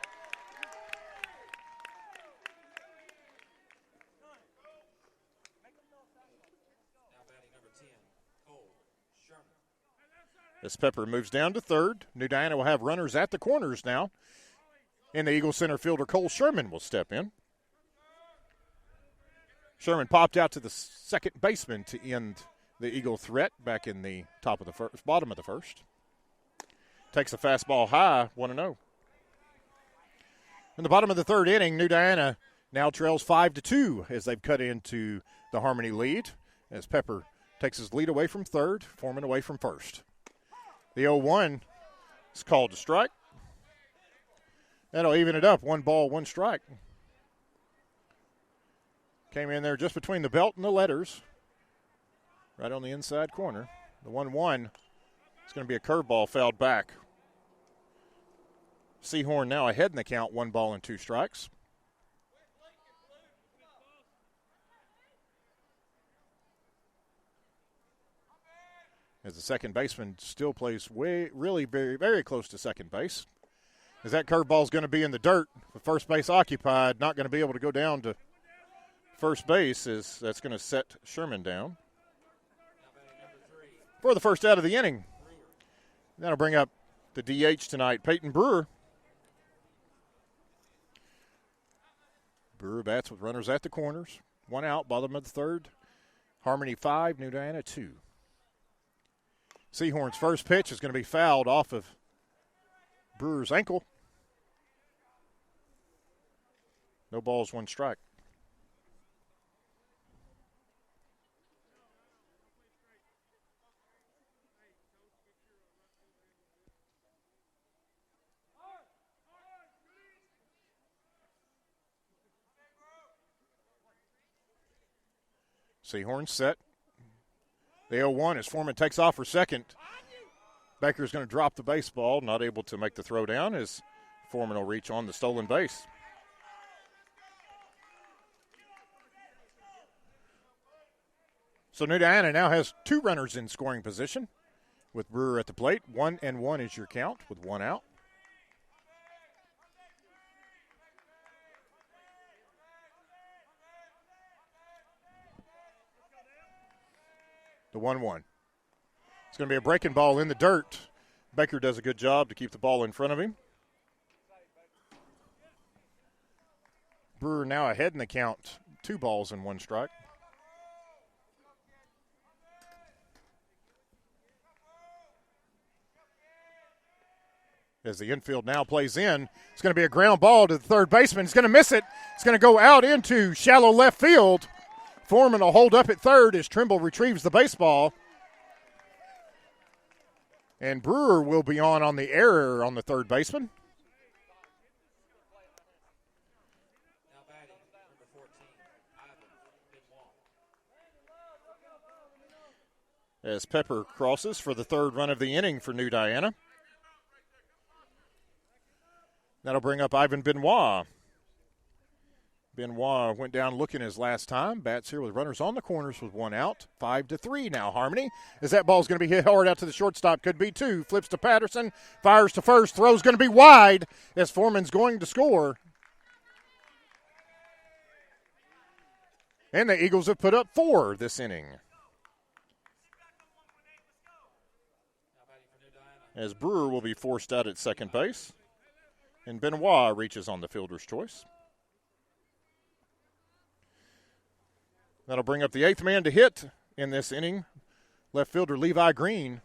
batting number 10, Cole Sherman. As Pepper moves down to third, New Diana will have runners at the corners now. And the Eagle center fielder Cole Sherman will step in. Sherman popped out to the second baseman to end the Eagle threat back in the bottom of the first. Takes a fastball high, 1-0. In the bottom of the third inning, New Diana now trails 5-2 as they've cut into the Harmony lead as Pepper takes his lead away from third, Foreman away from first. The 0-1 is called to strike. That'll even it up. 1 ball, 1 strike. Came in there just between the belt and the letters, right on the inside corner. The 1-1 is going to be a curveball fouled back. Seahorn now ahead in the count, 1 ball and 2 strikes. As the second baseman still plays really very, very close to second base. As that curveball is going to be in the dirt, the first base occupied, not going to be able to go down to first base, as that's going to set Sherman down for the first out of the inning. That'll bring up the DH tonight, Peyton Brewer. Brewer bats with runners at the corners. 1 out, bottom of the third. Harmony 5, New Diana 2. Seahorn's first pitch is going to be fouled off of Brewer's ankle. No balls, 1 strike. Seahorn set. The 0-1 as Foreman takes off for second. Baker's going to drop the baseball, not able to make the throw down as Foreman will reach on the stolen base. So New Diana now has 2 runners in scoring position with Brewer at the plate. 1-1 is your count with 1 out. The 1-1. It's going to be a breaking ball in the dirt. Baker does a good job to keep the ball in front of him. Brewer now ahead in the count. 2 balls and 1 strike. As the infield now plays in, it's going to be a ground ball to the third baseman. He's going to miss it. It's going to go out into shallow left field. Foreman will hold up at third as Trimble retrieves the baseball. And Brewer will be on the error on the third baseman. Now batting, number 14, Ivan Benoit. As Pepper crosses for the third run of the inning for New Diana. That'll bring up Ivan Benoit. Benoit went down looking his last time. Bats here with runners on the corners with 1 out. 5-3 now, Harmony. As that ball's going to be hit hard out to the shortstop. Could be 2. Flips to Patterson. Fires to first. Throw's going to be wide as Foreman's going to score. And the Eagles have put up 4 this inning. As Brewer will be forced out at second base. And Benoit reaches on the fielder's choice. That'll bring up the 8th man to hit in this inning. Left fielder Levi Green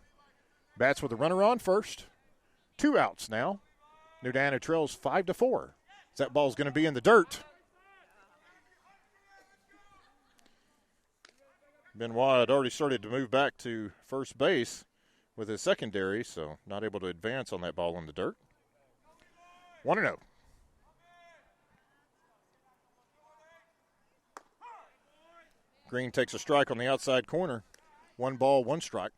bats with a runner on first. 2 outs now. New Diana trails 5-4. That ball's going to be in the dirt. Benoit had already started to move back to first base with his secondary, so not able to advance on that ball in the dirt. 1-0. Green takes a strike on the outside corner. 1 ball, 1 strike.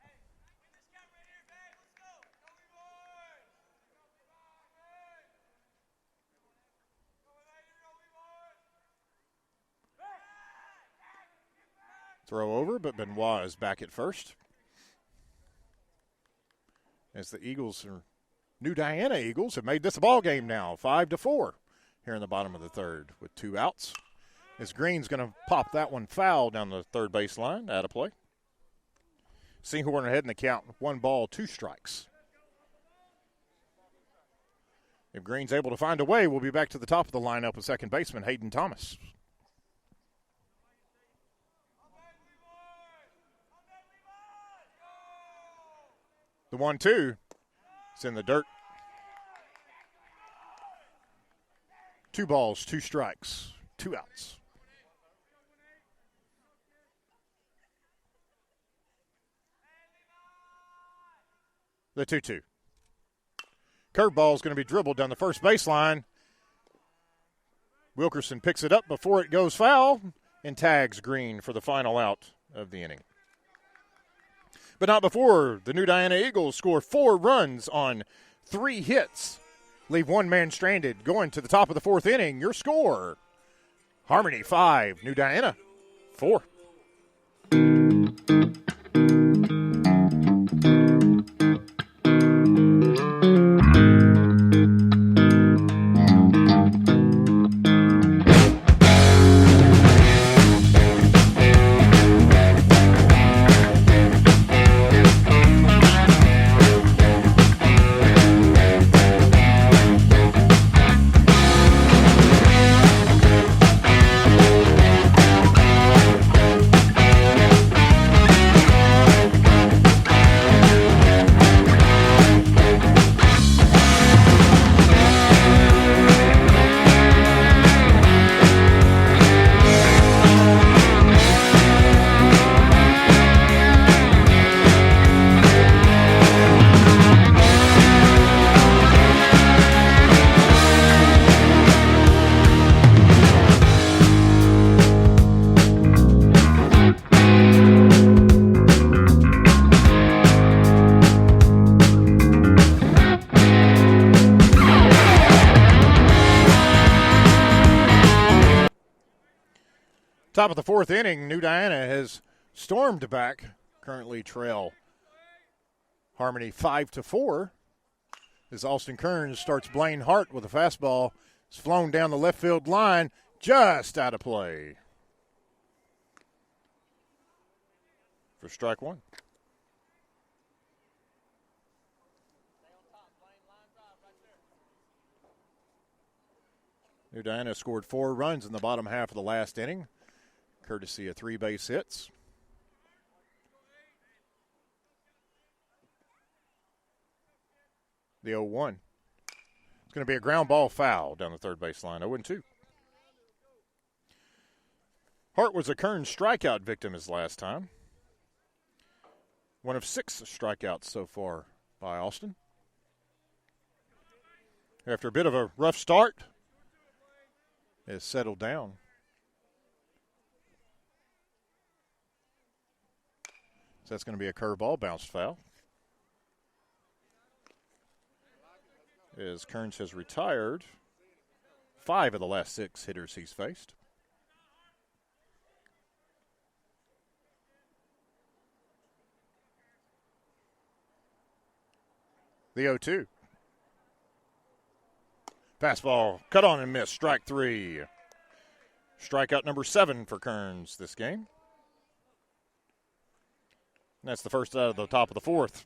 Throw over, but Benoit is back at first. As the Eagles, or New Diana Eagles, have made this a ball game now, 5-4 here in the bottom of the third with 2 outs. As Green's going to pop that one foul down the third baseline, out of play. Seahorn ahead in the count, 1 ball, 2 strikes. If Green's able to find a way, we'll be back to the top of the lineup with second baseman Hayden Thomas. The 1-2. It's in the dirt. 2 balls, 2 strikes, 2 outs. The 2-2. Curveball is going to be dribbled down the first baseline. Wilkerson picks it up before it goes foul and tags Green for the final out of the inning. But not before the New Diana Eagles score 4 runs on 3 hits. Leave 1 man stranded. Going to the top of the 4th inning, your score. Harmony 5, New Diana 4. Top of the 4th inning, New Diana has stormed back, currently trail Harmony 5-4. As Austin Kearns starts Blaine Hart with a fastball. It's flown down the left field line, just out of play. For strike 1. New Diana scored 4 runs in the bottom half of the last inning, courtesy of 3 base hits. The 0-1. It's going to be a ground ball foul down the third baseline, 0-2. Hart was a Kearns strikeout victim his last time. One of 6 strikeouts so far by Austin. After a bit of a rough start, has settled down. So that's going to be a curveball, bounced foul. As Kearns has retired 5 of the last 6 hitters he's faced. The 0-2. Fastball, cut on and miss, strike 3. Strikeout number 7 for Kearns this game. And that's the first out of the top of the 4th.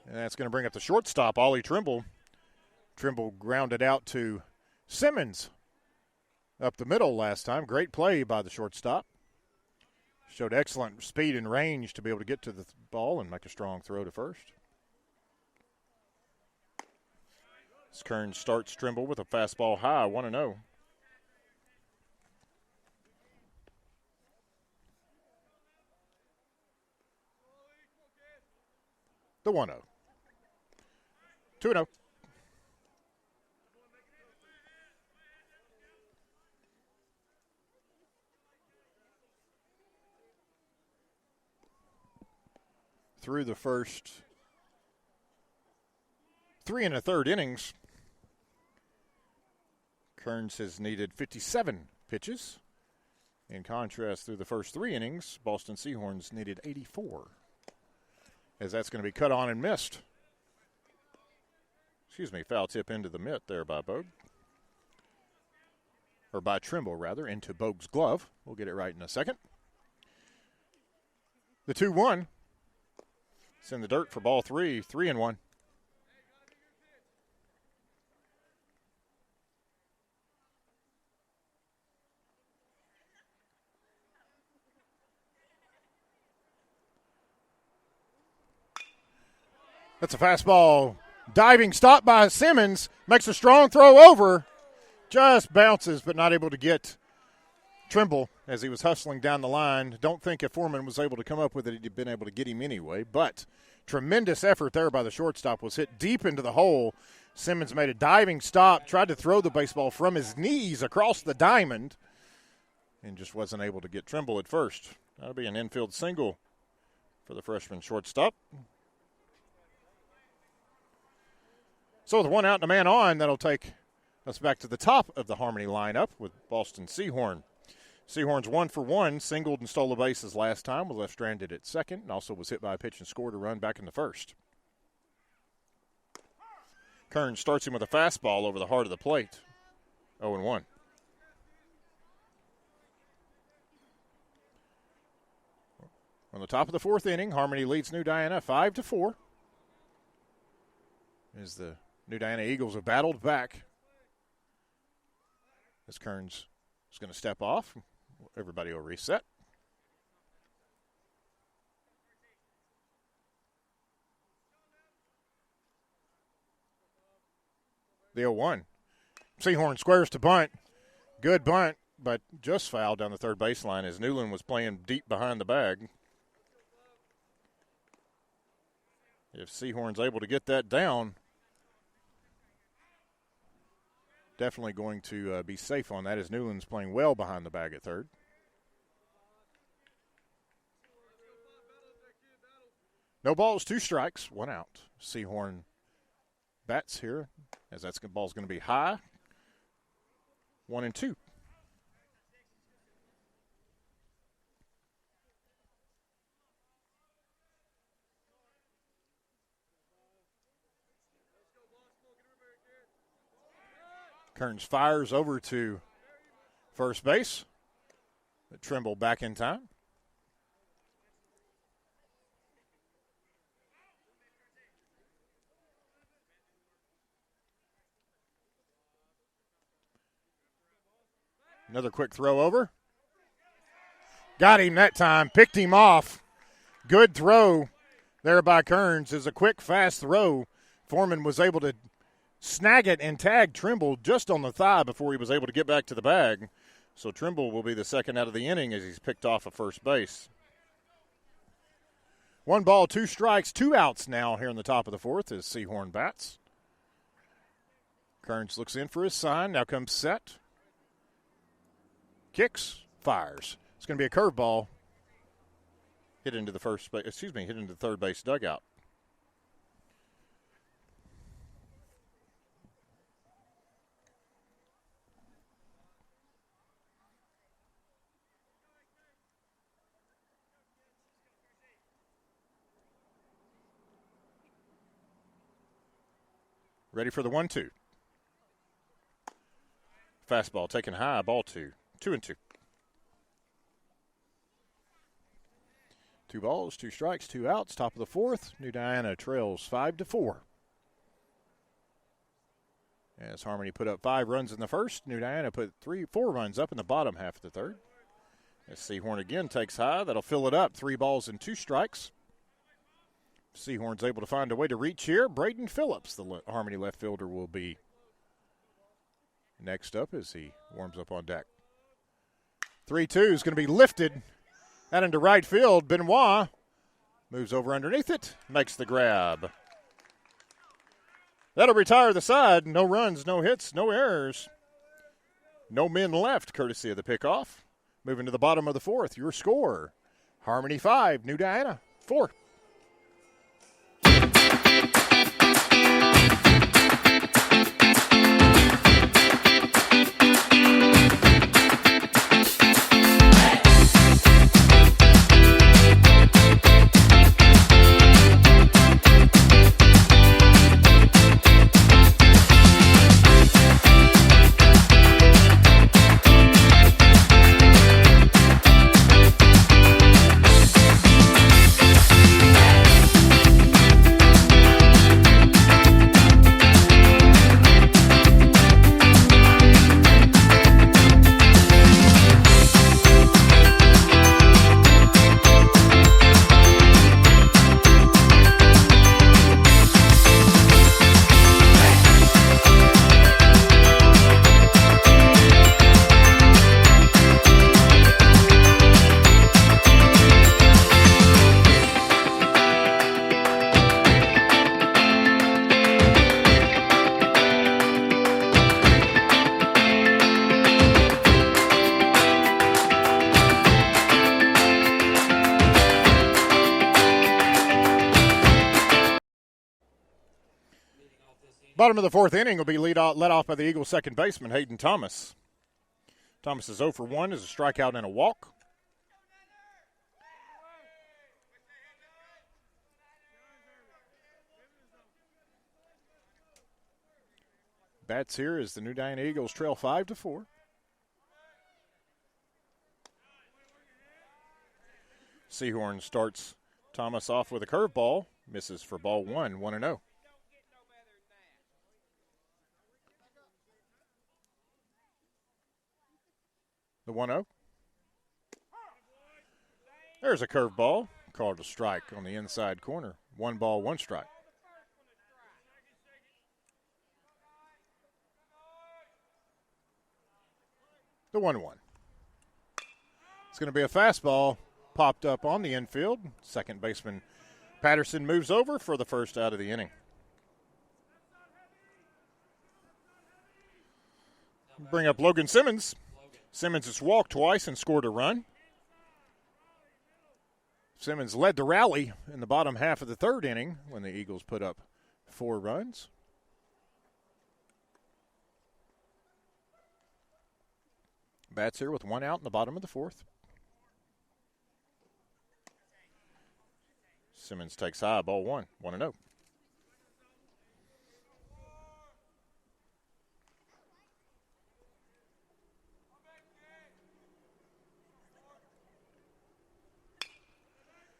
And that's going to bring up the shortstop, Ollie Trimble. Trimble grounded out to Simmons up the middle last time. Great play by the shortstop. Showed excellent speed and range to be able to get to the ball and make a strong throw to first. As Kearns starts Trimble with a fastball high, 1-0. The 1-0. 2-0. Through the first 3 1/3 innings, Kearns has needed 57 pitches. In contrast, through the first 3 innings, Boston Seahorns needed 84. As that's going to be cut on and missed. Foul tip into the mitt there by Bogue. Or by Trimble, rather, into Bogue's glove. We'll get it right in a second. The 2-1. It's in the dirt for ball 3, 3-1. That's a fastball. Diving stop by Simmons. Makes a strong throw over. Just bounces, but not able to get Trimble as he was hustling down the line. Don't think if Foreman was able to come up with it, he'd been able to get him anyway. But tremendous effort there by the shortstop. Was hit deep into the hole. Simmons made a diving stop, tried to throw the baseball from his knees across the diamond, and just wasn't able to get Trimble at first. That'll be an infield single for the freshman shortstop. So with one out and a man on, that'll take us back to the top of the Harmony lineup with Boston Seahorn. Seahorn's 1 for 1, singled and stole the bases last time, was left stranded at second, and also was hit by a pitch and scored a run back in the first. Kearns starts him with a fastball over the heart of the plate. 0-1. On the top of the fourth inning, Harmony leads New Diana 5-4. As the New Diana Eagles have battled back. As Kearns is going to step off. Everybody will reset. The 0-1. Seahorn squares to bunt. Good bunt, but just fouled down the third baseline as Newland was playing deep behind the bag. If Seahorn's able to get that down, definitely going to be safe on that as Newland's playing well behind the bag at third. No balls, 2 strikes, 1 out. Seahorn bats here as that ball's going to be high. 1-2. Kearns fires over to first base. But Trimble back in time. Another quick throw over. Got him that time. Picked him off. Good throw there by Kearns. Is a quick, fast throw. Foreman was able to snag it and tag Trimble just on the thigh before he was able to get back to the bag. So Trimble will be the second out of the inning as he's picked off of first base. 1 ball, 2 strikes, 2 outs now here in the top of the fourth as Seahorn bats. Kearns looks in for his sign. Now comes set. Kicks, fires. It's going to be a curveball. Hit into the third base dugout. Ready for the 1-2. Fastball taken high, ball 2. 2-2. 2 balls, 2 strikes, 2 outs. Top of the fourth. New Diana trails 5-4. As Harmony put up 5 runs in the first, New Diana put 4 runs up in the bottom half of the third. As Seahorn again takes high, that'll fill it up. 3 balls and 2 strikes. Seahorn's able to find a way to reach here. Braden Phillips, the Harmony left fielder, will be next up as he warms up on deck. 3-2 is going to be lifted out into right field. Benoit moves over underneath it, makes the grab. That'll retire the side. No runs, no hits, no errors. No men left, courtesy of the pickoff. Moving to the bottom of the fourth, your score, Harmony 5, New Diana 4. Bottom of the fourth inning will be led off by the Eagles' second baseman, Hayden Thomas. Thomas is 0 for 1 as a strikeout and a walk. Bats here as the New Diana Eagles trail 5-4. Seahorn starts Thomas off with a curveball. Misses for ball 1, 1-0. The 1-0. There's a curveball. Called a strike on the inside corner. 1 ball, 1 strike. The 1-1. It's going to be a fastball popped up on the infield. Second baseman Patterson moves over for the first out of the inning. Bring up Logan Simmons. Simmons has walked twice and scored a run. Simmons led the rally in the bottom half of the third inning when the Eagles put up 4 runs. Bats here with 1 out in the bottom of the fourth. Simmons takes high, ball 1, 1-0.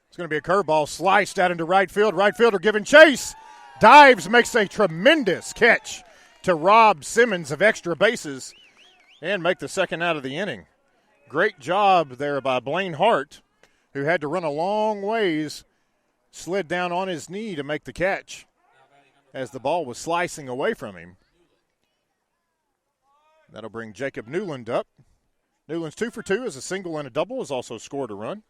It's going to be a curveball sliced out into right field. Right fielder giving chase. Dives, makes a tremendous catch to rob Simmons of extra bases and make the second out of the inning. Great job there by Blaine Hart, who had to run a long ways, slid down on his knee to make the catch as the ball was slicing away from him. That'll bring Jacob Newland up. Newland's 2 for 2 as a single and a double, has also scored a run.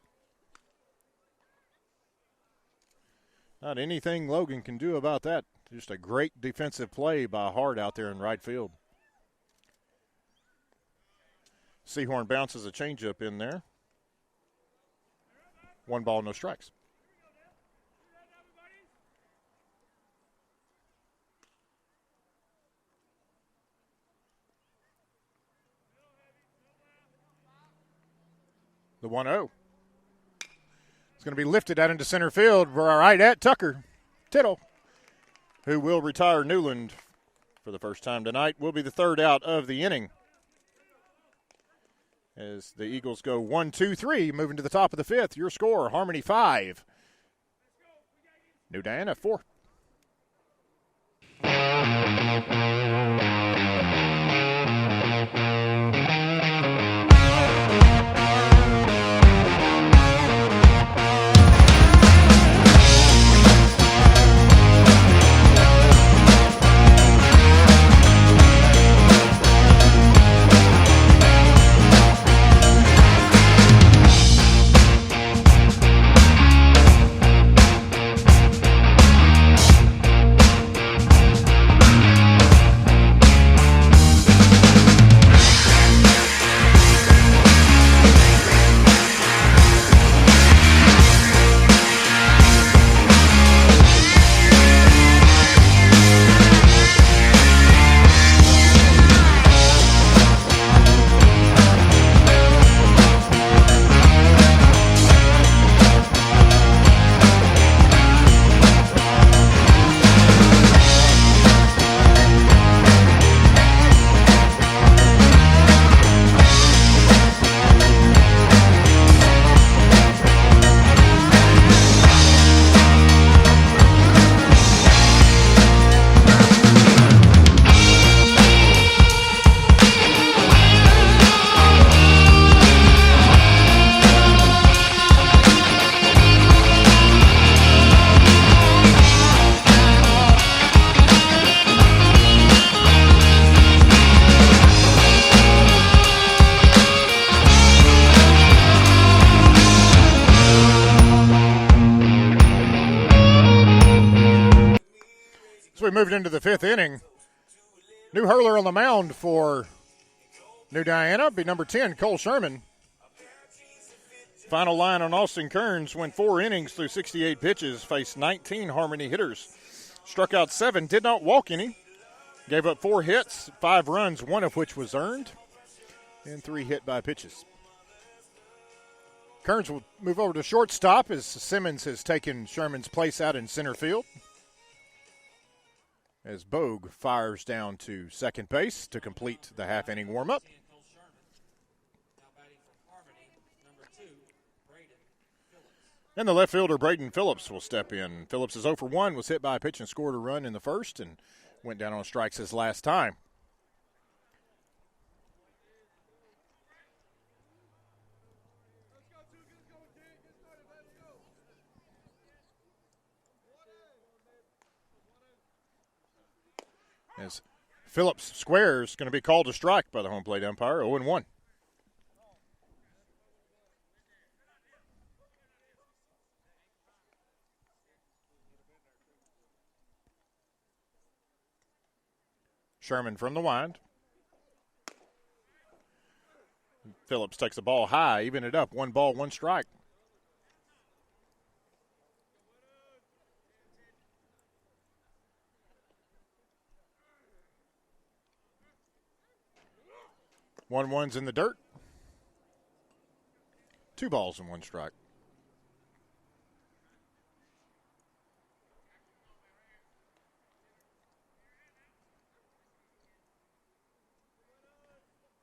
Not anything Logan can do about that. Just a great defensive play by Hart out there in right field. Seahorn bounces a changeup in there. 1 ball, no strikes. The 1-0. It's going to be lifted out into center field right at Tucker Tittle, who will retire Newland for the first time tonight. Will be the third out of the inning as the Eagles go 1-2-3, moving to the top of the fifth. Your score, Harmony 5, New Diana 4. We moved into the fifth inning. New hurler on the mound for New Diana be number 10, Cole Sherman. Final line on Austin Kearns went 4 innings through 68 pitches, faced 19 Harmony hitters. struck out 7, did not walk any. Gave up 4 hits, 5 runs, 1 of which was earned, and 3 hit by pitches. Kearns will move over to shortstop as Simmons has taken Sherman's place out in center field. As Bogue fires down to second base to complete the half-inning warm-up. And the left fielder, Braden Phillips, will step in. Phillips is 0 for 1, was hit by a pitch and scored a run in the first and went down on strikes his last time. As Phillips squares, going to be called a strike by the home plate umpire, 0-1. Sherman from the wind. Phillips takes the ball high, even it up. 1 ball, 1 strike. One's in the dirt. 2 balls and 1 strike.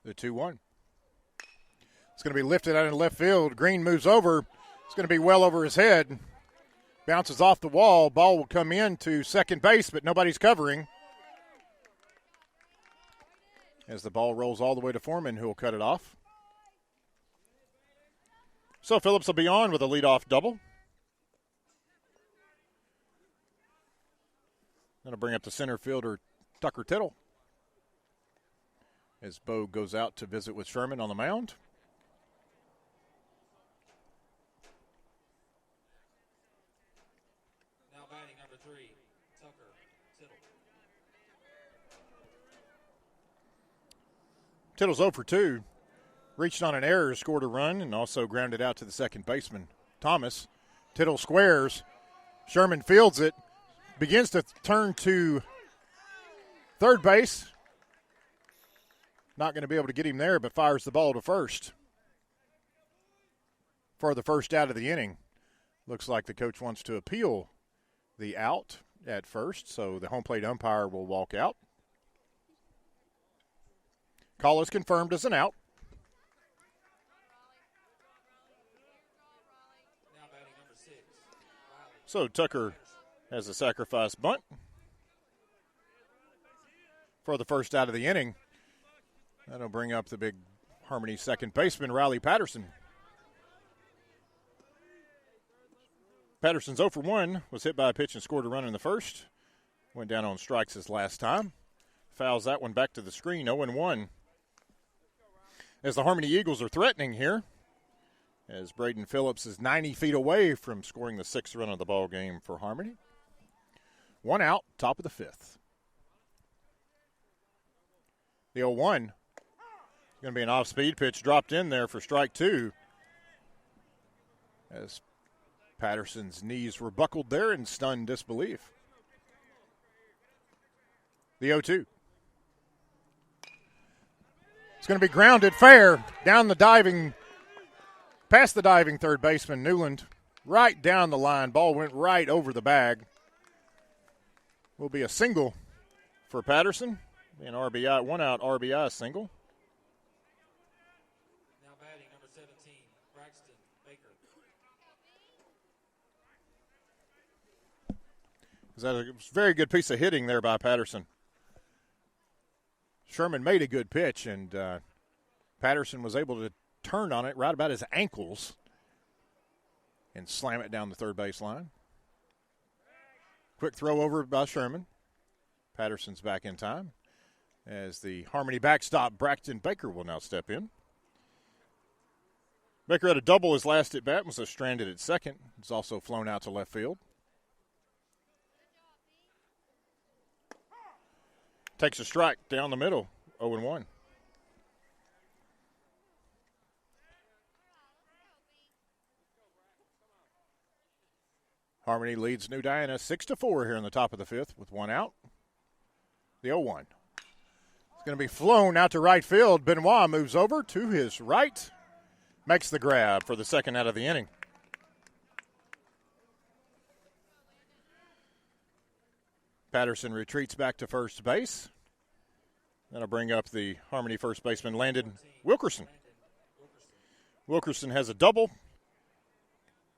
The 2-1. It's going to be lifted out in left field. Green moves over. It's going to be well over his head. Bounces off the wall. Ball will come in to second base, but nobody's covering. As the ball rolls all the way to Foreman, who will cut it off. So Phillips will be on with a leadoff double. That'll bring up the center fielder, Tucker Tittle. As Bogue goes out to visit with Sherman on the mound. Now batting number 3, Tucker Tittle. Tittle's 0 for 2. Reached on an error, scored a run, and also grounded out to the second baseman, Thomas. Tittle squares. Sherman fields it. Begins to turn to third base. Not going to be able to get him there, but fires the ball to first for the first out of the inning. Looks like the coach wants to appeal the out at first, so the home plate umpire will walk out. Call is confirmed as an out. Now batting number 6, Riley. So Tucker has a sacrifice bunt for the first out of the inning. That'll bring up the big Harmony second baseman, Riley Patterson. Patterson's 0 for 1, was hit by a pitch and scored a run in the first. Went down on strikes his last time. Fouls that one back to the screen, 0-1. As the Harmony Eagles are threatening here, as Braden Phillips is 90 feet away from scoring the 6th run of the ball game for Harmony. 1 out, top of the 5th. The 0-1. Going to be an off-speed pitch dropped in there for strike 2. As Patterson's knees were buckled there in stunned disbelief. The 0-2. It's going to be grounded fair down the diving, past the diving third baseman, Newland, right down the line. Ball went right over the bag. Will be a single for Patterson. An RBI, 1 out RBI single. Now batting number 17, Braxton Baker. That was a very good piece of hitting there by Patterson. Sherman made a good pitch, and Patterson was able to turn on it right about his ankles and slam it down the third base line. Quick throw over by Sherman. Patterson's back in time. As the Harmony backstop, Braxton Baker will now step in. Baker had a double his last at bat, was stranded at second. He's also flown out to left field. Takes a strike down the middle, 0-1. Harmony leads New Diana 6-4 here in the top of the fifth with one out. The 0-1. It's going to be flown out to right field. Benoit moves over to his right. Makes the grab for the second out of the inning. Patterson retreats back to first base. That'll bring up the Harmony first baseman, Landon Wilkerson. Wilkerson has a double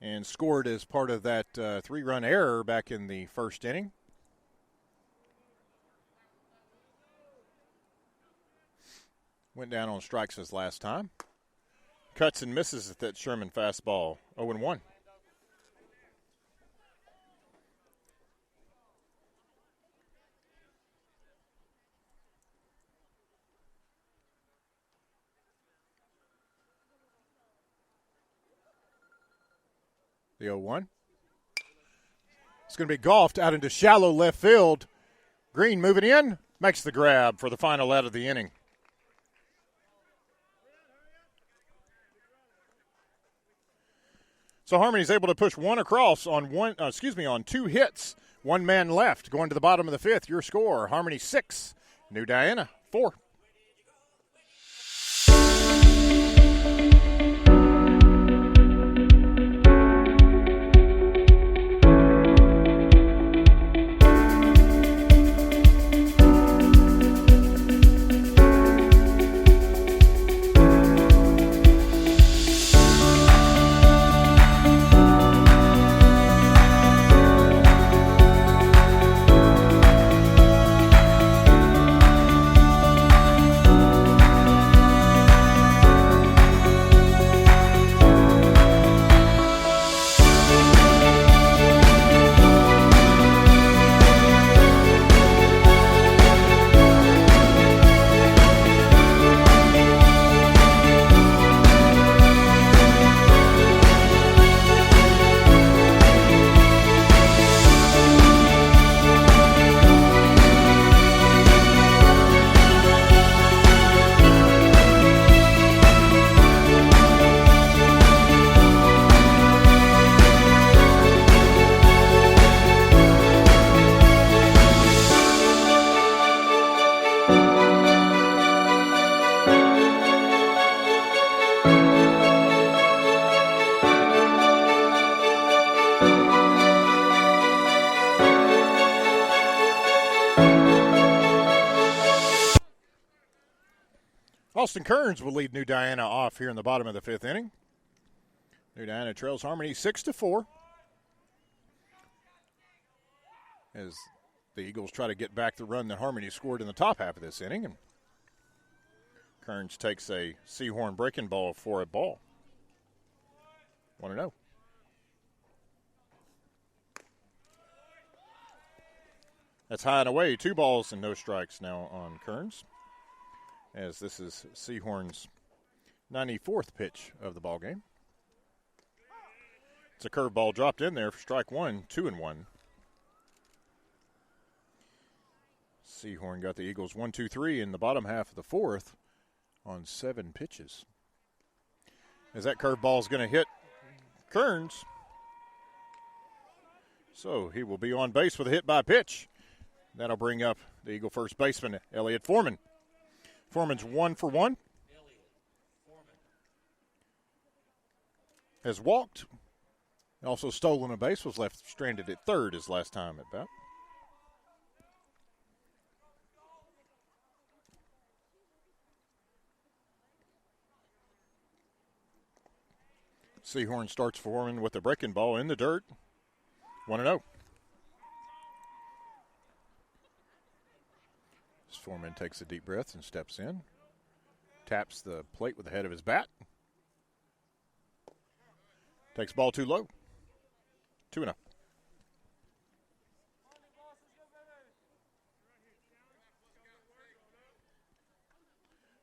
and scored as part of that three-run error back in the first inning. Went down on strikes his last time. Cuts and misses at that Sherman fastball, 0-1. The 0-1. It's going to be golfed out into shallow left field. Green moving in, makes the grab for the final out of the inning. So Harmony's able to push one across on on 2 hits. 1 man left going to the bottom of the fifth. Your score, Harmony 6, New Diana 4. Austin Kearns will lead New Diana off here in the bottom of the fifth inning. New Diana trails Harmony 6-4. As the Eagles try to get back the run that Harmony scored in the top half of this inning. And Kearns takes a Seahorn breaking ball for a ball. 1-0. That's high and away. 2 balls and no strikes now on Kearns, as this is Seahorn's 94th pitch of the ballgame. It's a curveball dropped in there for strike one, 2-1. Seahorn got the Eagles 1-2-3 in the bottom half of the fourth on 7 pitches. As that curveball is going to hit Kearns, so he will be on base with a hit by pitch. That'll bring up the Eagle first baseman, Elliot Foreman. Foreman's 1 for 1. Has walked. Also stolen a base. Was left stranded at third his last time at bat. Seahorn starts Foreman with a breaking ball in the dirt. 1-0. Foreman takes a deep breath and steps in. Taps the plate with the head of his bat. Takes ball too low. 2-0.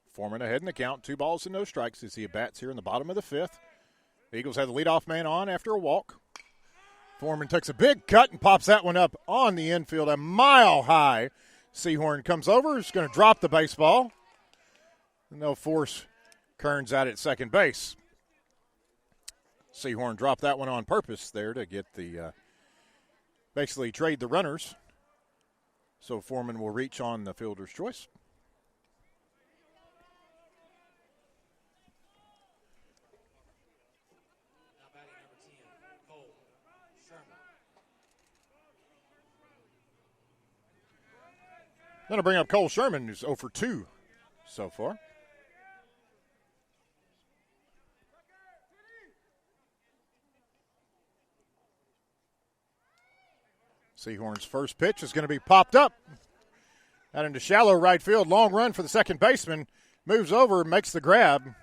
Foreman ahead in the count. 2 balls and no strikes as he bats here in the bottom of the fifth. The Eagles have the leadoff man on after a walk. Foreman takes a big cut and pops that one up on the infield, a mile high. Seahorn comes over, is going to drop the baseball. And they'll force Kearns out at second base. Seahorn dropped that one on purpose there to get the basically trade the runners. So Foreman will reach on the fielder's choice. Now batting number 10, Cole Sherman. Going to bring up Cole Sherman, who's 0 for 2 so far. Seahorn's first pitch is going to be popped up. Out into shallow right field. Long run for the second baseman. Moves over, makes the grab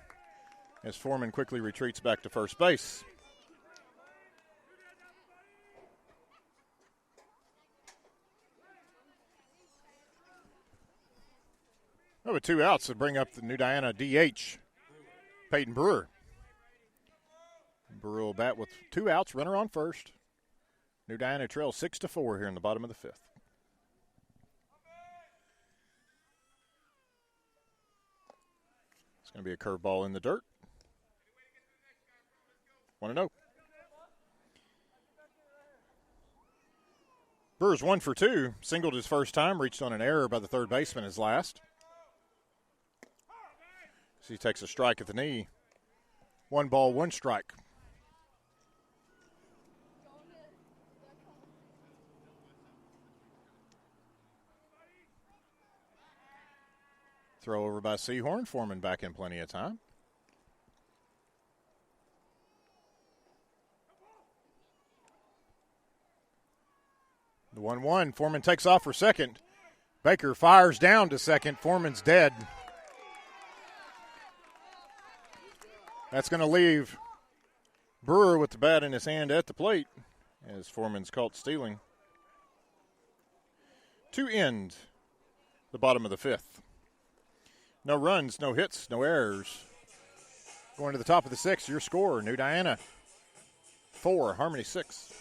as Foreman quickly retreats back to first base. With 2 outs to bring up the New Diana DH, Peyton Brewer. Brewer will bat with 2 outs, runner on first. New Diana trails 6-4 here in the bottom of the 5th. It's going to be a curveball in the dirt. 1-0. Brewer's 1 for 2. Singled his first time, reached on an error by the third baseman his last. So he takes a strike at the knee. 1 ball, 1 strike. Throw over by Seahorn. Foreman back in plenty of time. The 1-1. Foreman takes off for second. Baker fires down to second. Foreman's dead. That's going to leave Brewer with the bat in his hand at the plate as Foreman's caught stealing. To end the bottom of the 5th. No runs, no hits, no errors. Going to the top of the 6th, your score, New Diana 4, Harmony 6.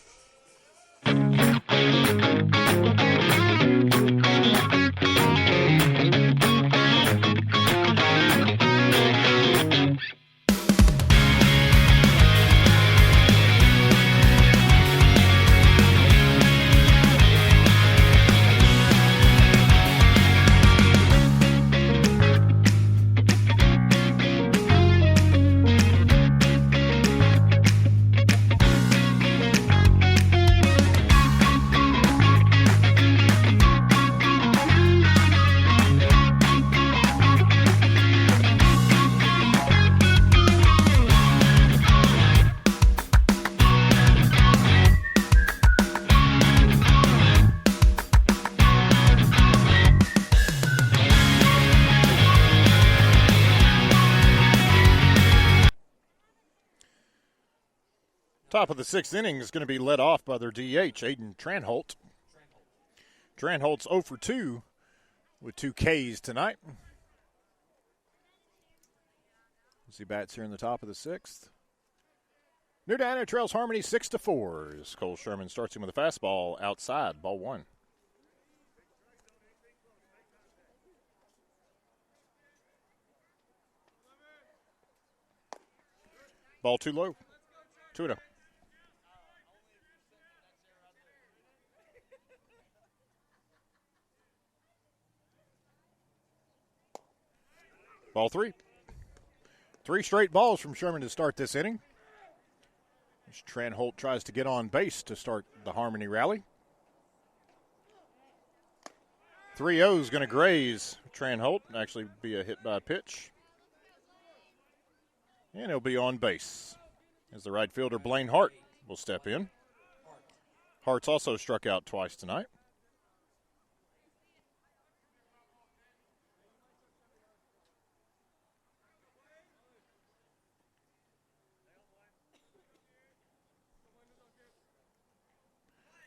Top of the 6th inning is going to be led off by their DH, Aiden Tranholt. Tranholt's 0 for 2 with 2 Ks tonight. As he bats here in the top of the 6th. New Diana trails Harmony 6-4 as Cole Sherman starts him with a fastball outside, ball 1. Ball too low. 2-0. Ball 3. 3 straight balls from Sherman to start this inning. As Tranholt tries to get on base to start the Harmony rally. 3-0 is going to graze Tranholt, actually be a hit by pitch. And he'll be on base as the right fielder Blaine Hart will step in. Hart's also struck out twice tonight.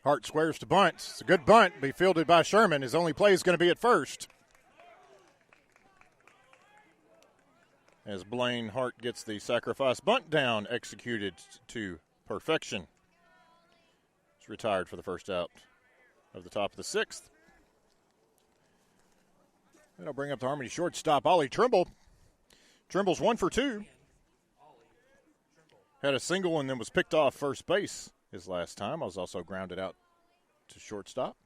Hart squares to bunt. It's a good bunt, be fielded by Sherman. His only play is going to be at first. As Blaine Hart gets the sacrifice bunt down, executed to perfection. He's retired for the first out of the top of the 6th. And I'll bring up the Harmony shortstop, Ollie Trimble. Trimble's 1 for 2. Had a single and then was picked off first base his last time. I was also grounded out to shortstop.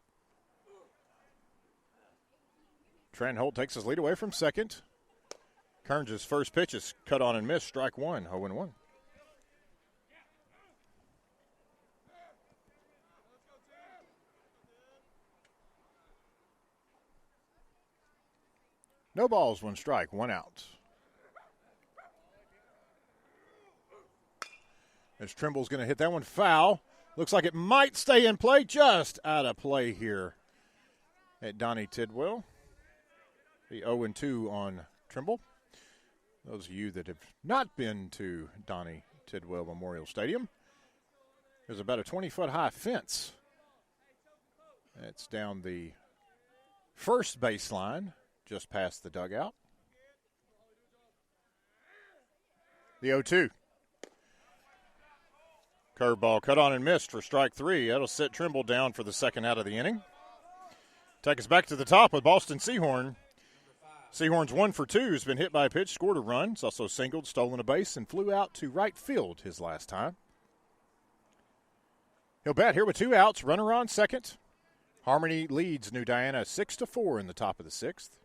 Trent Holt takes his lead away from second. Kearns' first pitch is cut on and missed. Strike one, 0-1. No balls, one strike, one out. As Trimble's going to hit that one foul. Looks like it might stay in play. Just out of play here at Donnie Tidwell. The 0-2 on Trimble. Those of you that have not been to Donnie Tidwell Memorial Stadium, there's about a 20-foot high fence. It's down the first baseline, just past the dugout. The 0-2. Curveball cut on and missed for strike three. That'll set Trimble down for the second out of the inning. Take us back to the top with Boston Seahorn. Seahorn's 1 for 2. Has been hit by a pitch, scored a run. He's also singled, stolen a base, and flew out to right field his last time. He'll bat here with 2 outs. Runner on second. Harmony leads New Diana 6-4 in the top of the sixth.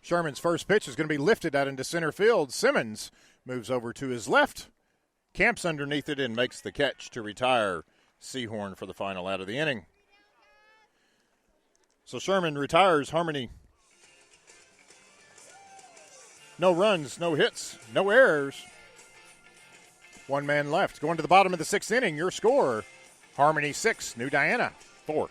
Sherman's first pitch is going to be lifted out into center field. Simmons moves over to his left, camps underneath it, and makes the catch to retire Seahorn for the final out of the inning. So Sherman retires Harmony. No runs, no hits, no errors. 1 man left. Going to the bottom of the 6th inning, your score, Harmony 6, New Diana 4.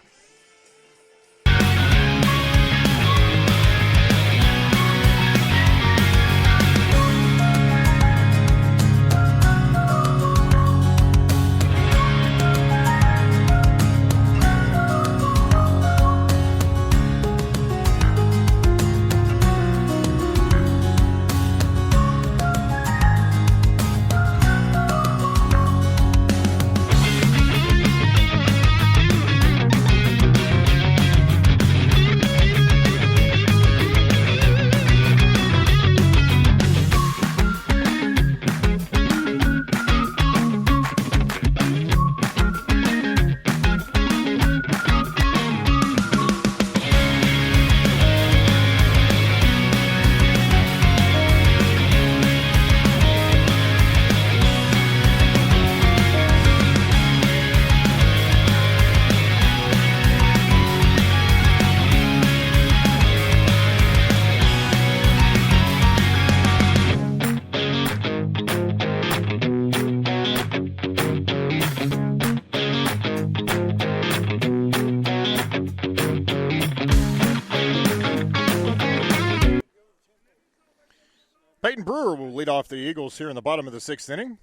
Peyton Brewer will lead off the Eagles here in the bottom of the 6th inning.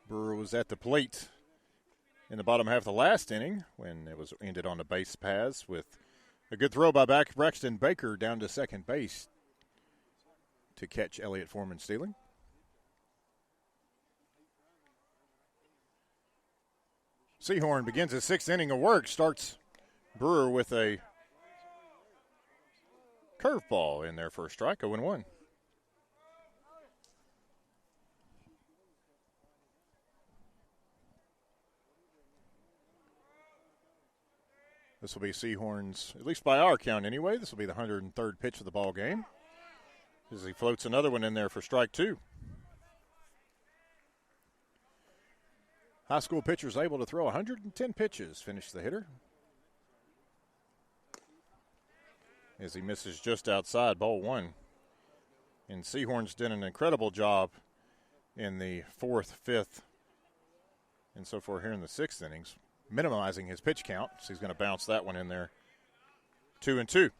Brewer was at the plate in the bottom half of the last inning when it was ended on the base paths with a good throw by Braxton Baker down to second base to catch Elliott Foreman stealing. Seahorn begins his 6th inning of work, starts Brewer with a curveball in there for a strike, 0-1. This will be Seahorn's, at least by our count anyway, this will be the 103rd pitch of the ball game as he floats another one in there for strike 2. High school pitchers able to throw 110 pitches, finish the hitter. As he misses just outside, ball 1. And Seahorn's done an incredible job in the 4th, 5th, and so forth here in the 6th innings, minimizing his pitch count. So he's going to bounce that one in there. 2-2.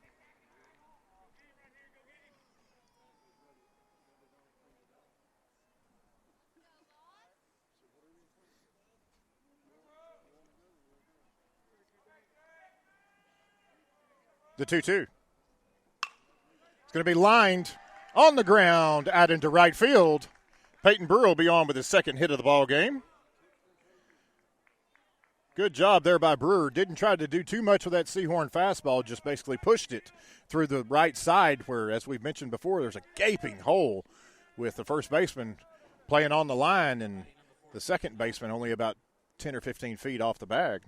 The 2-2. It's going to be lined on the ground out into right field. Peyton Brewer will be on with his 2nd hit of the ball game. Good job there by Brewer. Didn't try to do too much with that Seahorn fastball, just basically pushed it through the right side where, as we've mentioned before, there's a gaping hole with the first baseman playing on the line and the second baseman only about 10 or 15 feet off the bag.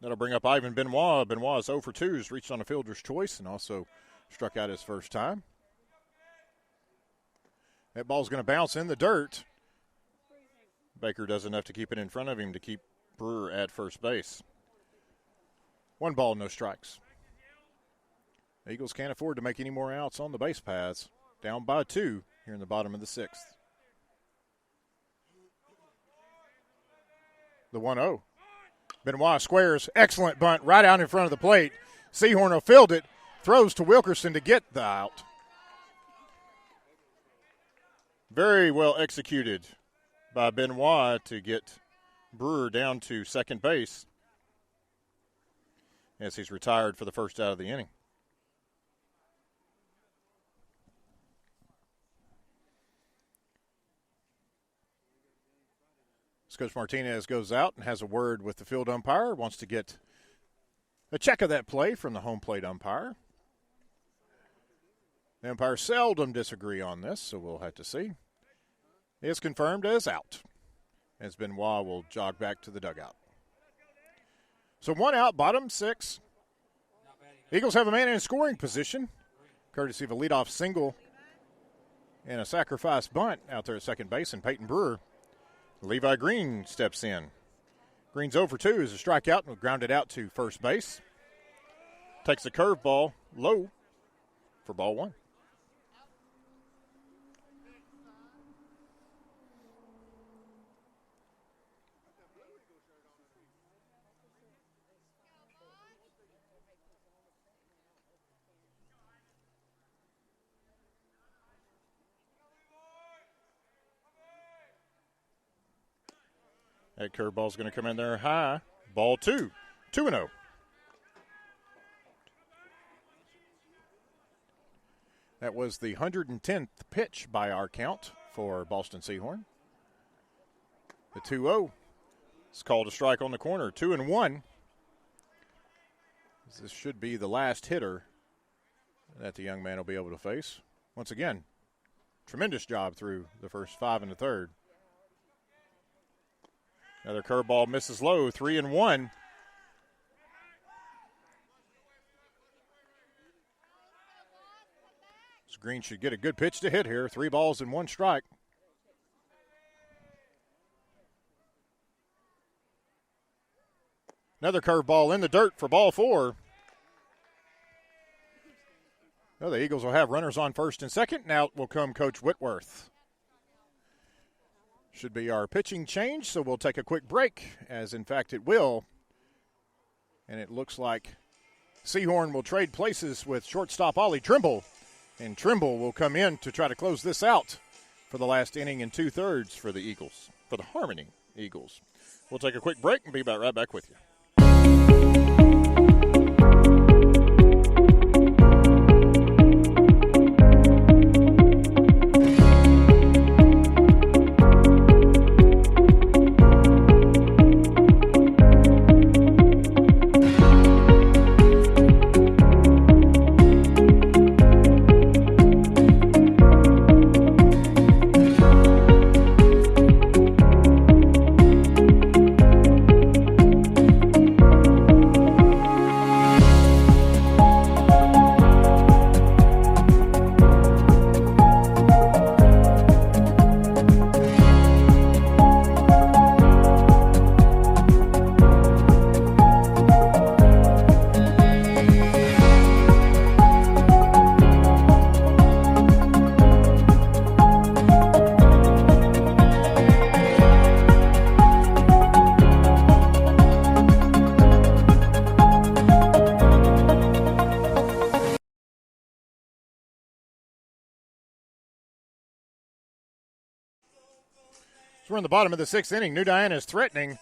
That'll bring up Ivan Benoit. Benoit is 0 for 2, has reached on a fielder's choice and also struck out his first time. That ball's going to bounce in the dirt. Baker does enough to keep it in front of him to keep Brewer at first base. 1 ball, no strikes. The Eagles can't afford to make any more outs on the base paths. Down by 2 here in the bottom of the 6th. The 1-0. Benoit squares, excellent bunt right out in front of the plate. Sehorn will field it, throws to Wilkerson to get the out. Very well executed by Benoit to get Brewer down to second base as he's retired for the first out of the inning. Coach Martinez goes out and has a word with the field umpire, wants to get a check of that play from the home plate umpire. The umpires seldom disagree on this, so we'll have to see. It's confirmed as out, as Benoit will jog back to the dugout. So 1 out, bottom 6. Eagles have a man in scoring position, courtesy of a leadoff single and a sacrifice bunt out there at second base, and Peyton Brewer. Levi Green steps in. Green's 0 for 2 is a strikeout and grounded out to first base. Takes the curveball low for ball 1. That curveball's going to come in there high. Ball 2. 2-0. That was the 110th pitch by our count for Boston Sehorn. The 2-0 is called a strike on the corner. 2-1. This should be the last hitter that the young man will be able to face. Once again, tremendous job through the first 5 and the third. Another curveball misses low, 3-1. So Green should get a good pitch to hit here. 3 balls and 1 strike. Another curveball in the dirt for ball 4. Now the Eagles will have runners on first and second. Now will come Coach Whitworth. Should be our pitching change, so we'll take a quick break, as in fact it will. And it looks like Sehorn will trade places with shortstop Ollie Trimble, and Trimble will come in to try to close this out for the last inning and 2/3 for the Eagles, for the Harmony Eagles. We'll take a quick break and be right back with you. We're in the bottom of the 6th inning. New Diana is threatening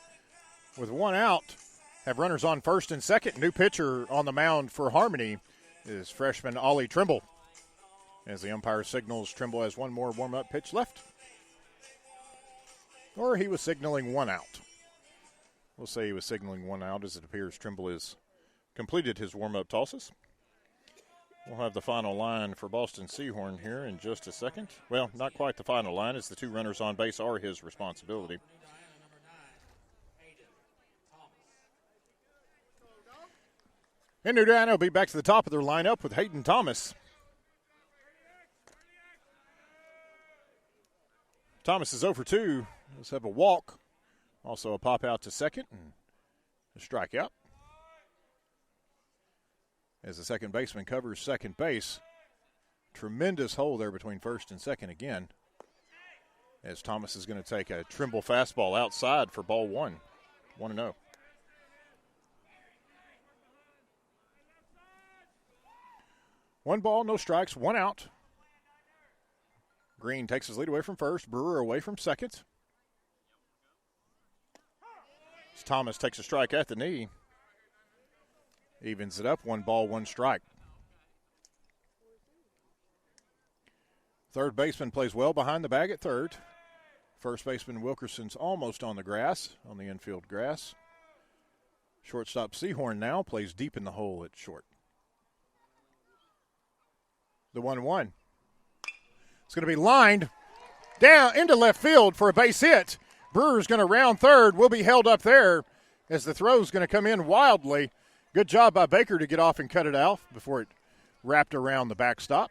with 1 out. Have runners on first and second. New pitcher on the mound for Harmony is freshman Ollie Trimble. As the umpire signals, Trimble has 1 more warm-up pitch left. Or he was signaling 1 out. We'll say he was signaling 1 out, as it appears Trimble has completed his warm-up tosses. We'll have the final line for Boston Seahorn here in just a second. Well, not quite the final line, as the two runners on base are his responsibility. And New Diana will be back to the top of their lineup with Hayden Thomas. Thomas is 0 for 2. Let's have a walk. Also a pop out to second and a strikeout. As the second baseman covers second base. Tremendous hole there between first and second again. As Thomas is going to take a Trimble fastball outside for ball 1. 1-0. One ball, no strikes, one out. Green takes his lead away from first. Brewer away from second. As Thomas takes a strike at the knee. Evens it up, 1 ball, 1 strike. Third baseman plays well behind the bag at third. First baseman Wilkerson's almost on the grass, on the infield grass. Shortstop Seahorn now plays deep in the hole at short. The 1-1. It's going to be lined down into left field for a base hit. Brewer's going to round third. Will be held up there as the throw's going to come in wildly. Good job by Baker to get off and cut it out before it wrapped around the backstop.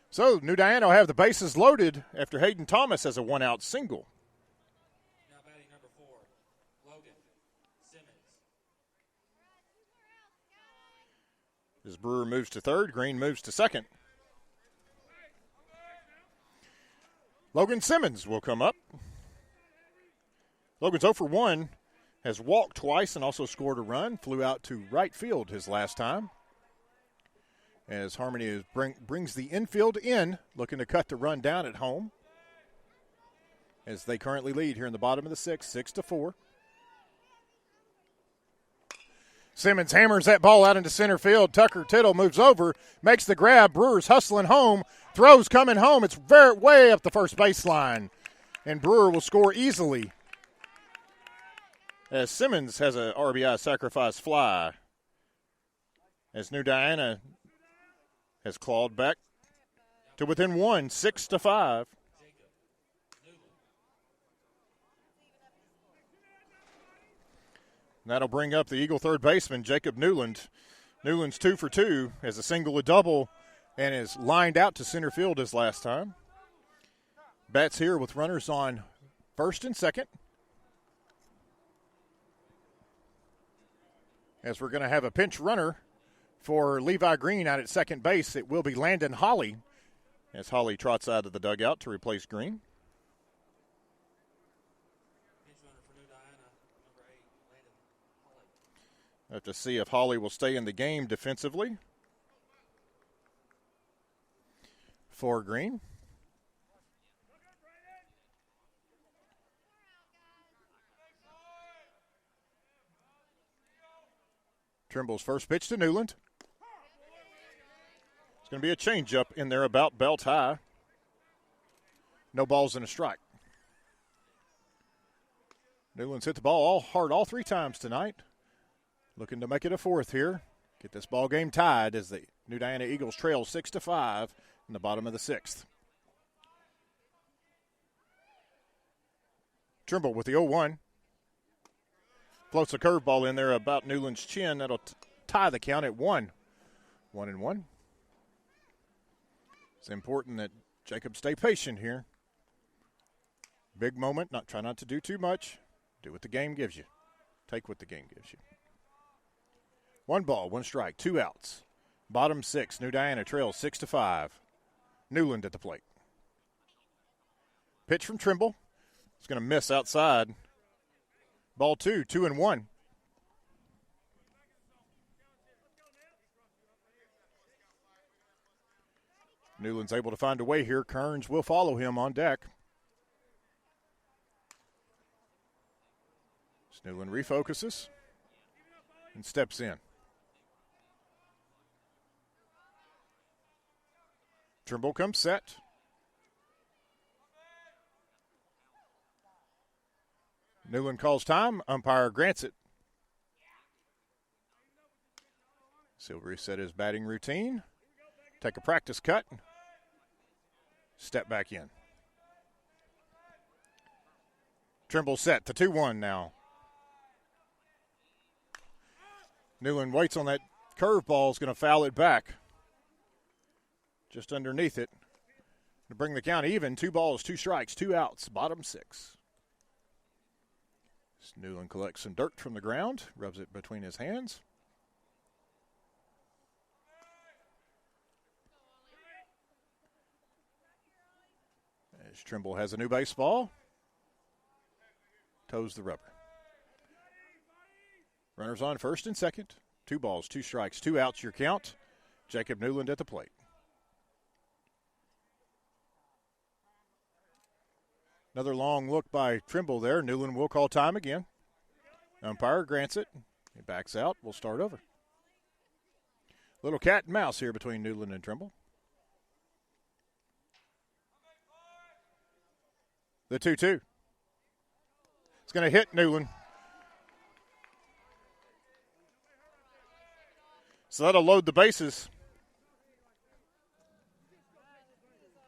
So New Diana will have the bases loaded after Hayden Thomas has a 1-out single. Now batting number 4, Logan Simmons. As Brewer moves to third, Green moves to second. Logan Simmons will come up. Logan's 0 for 1, has walked twice and also scored a run, flew out to right field his last time. As Harmony brings the infield in, looking to cut the run down at home. As they currently lead here in the bottom of the 6th, 6-4. Simmons hammers that ball out into center field. Tucker Tittle moves over, makes the grab. Brewer's hustling home. Throws coming home. It's way up the first baseline. And Brewer will score easily. As Simmons has a RBI sacrifice fly. As New Diana has clawed back to within 1, 6-5. That'll bring up the Eagle third baseman, Jacob Newland. Newland's 2 for 2, has a single, a double, and is lined out to center field his last time. Bats here with runners on first and second. As we're going to have a pinch runner for Levi Green out at second base, it will be Landon Holly as Holly trots out of the dugout to replace Green. Pinch runner for New Diana, number 8, Landon Holly. Have to see if Holly will stay in the game defensively for Green. Trimble's first pitch to Newland. It's going to be a changeup in there about belt high. No balls and a strike. Newland's hit the ball hard all 3 times tonight. Looking to make it a 4th here. Get this ball game tied as the New Diana Eagles trail 6-5 in the bottom of the 6th. Trimble with the 0-1. Floats a curveball in there about Newland's chin. That'll tie the count at 1. 1-1. It's important that Jacob stay patient here. Big moment. Try not to do too much. Do what the game gives you. Take what the game gives you. 1 ball, 1 strike, 2 outs. Bottom 6. New Diana trails 6-5. Newland at the plate. Pitch from Trimble. It's going to miss outside. Ball 2, 2-1. Newland's able to find a way here. Kearns will follow him on deck. Newland refocuses and steps in. Trimble comes set. Newland calls time. Umpire grants it. So he'll reset his batting routine, take a practice cut, step back in. Trimble set to 2-1 now. Newland waits on that curveball, is going to foul it back. Just underneath it. To bring the count even, 2 balls, 2 strikes, 2 outs, bottom 6. Newland collects some dirt from the ground, rubs it between his hands. As Trimble has a new baseball, toes the rubber. Runners on first and second. 2 balls, 2 strikes, 2 outs, your count. Jacob Newland at the plate. Another long look by Trimble there. Newland will call time again. Umpire grants it. He backs out. We'll start over. Little cat and mouse here between Newland and Trimble. The 2-2. It's going to hit Newland. So that'll load the bases.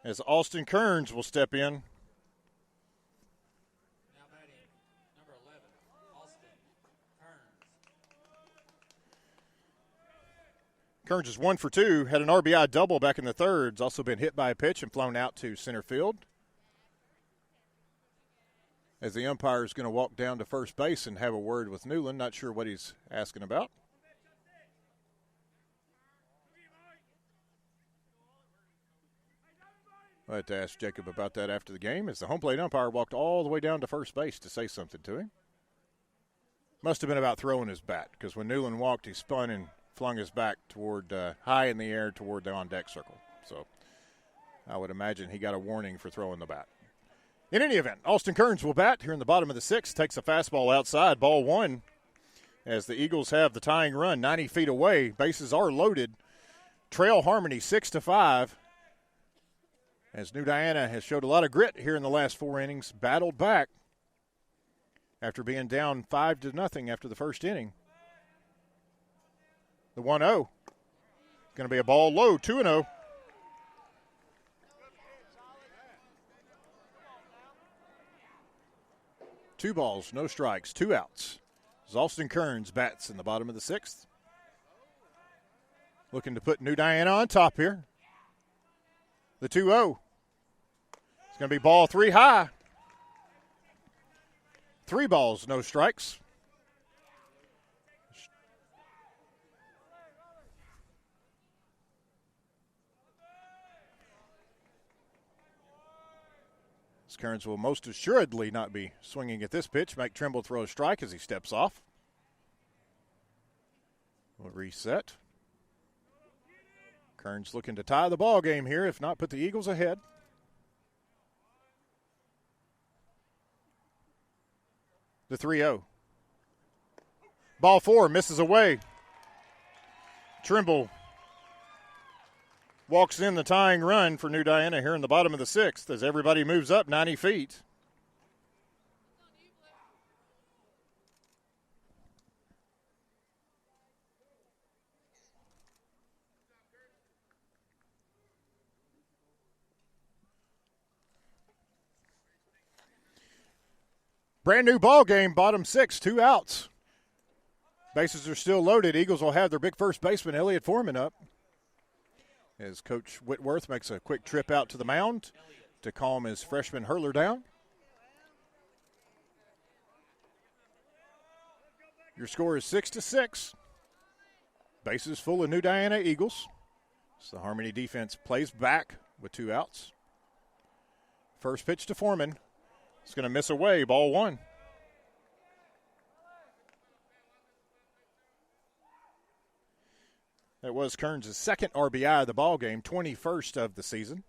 As Austin Kearns will step in. Now batting, number 11, Austin Kearns. Kearns is 1 for 2. Had an RBI double back in the third. He's also been hit by a pitch and flown out to center field. As the umpire is going to walk down to first base and have a word with Newland. Not sure what he's asking about. I had to ask Jacob about that after the game as the home plate umpire walked all the way down to first base to say something to him. Must have been about throwing his bat because when Newland walked, he spun and flung his back toward high in the air toward the on-deck circle. So I would imagine he got a warning for throwing the bat. In any event, Austin Kearns will bat here in the bottom of the 6th, takes a fastball outside, ball 1, as the Eagles have the tying run 90 feet away. Bases are loaded. Trail Harmony 6-5. As New Diana has showed a lot of grit here in the last 4 innings, battled back after being down 5-0 after the first inning. The 1-0. Going to be a ball low, 2-0. Two balls, no strikes, 2 outs. As Austin Kearns bats in the bottom of the 6th. Looking to put New Diana on top here. The 2-0. It's going to be ball 3 high. 3 balls, no strikes. Kearns will most assuredly not be swinging at this pitch. Make Trimble throw a strike as he steps off. We'll reset. Kearns looking to tie the ball game here, if not put the Eagles ahead. The 3-0. Ball 4 misses away. Trimble walks in the tying run for New Diana here in the bottom of the 6th as everybody moves up 90 feet. Brand new ball game, bottom 6, 2 outs. Bases are still loaded. Eagles will have their big first baseman, Elliott Foreman, up. As Coach Whitworth makes a quick trip out to the mound to calm his freshman hurler down. Your score is 6-6. Bases full of New Diana Eagles. So the Harmony defense plays back with 2 outs. First pitch to Foreman. It's going to miss away, ball 1. That was Kearns' second RBI of the ball game, 21st of the season.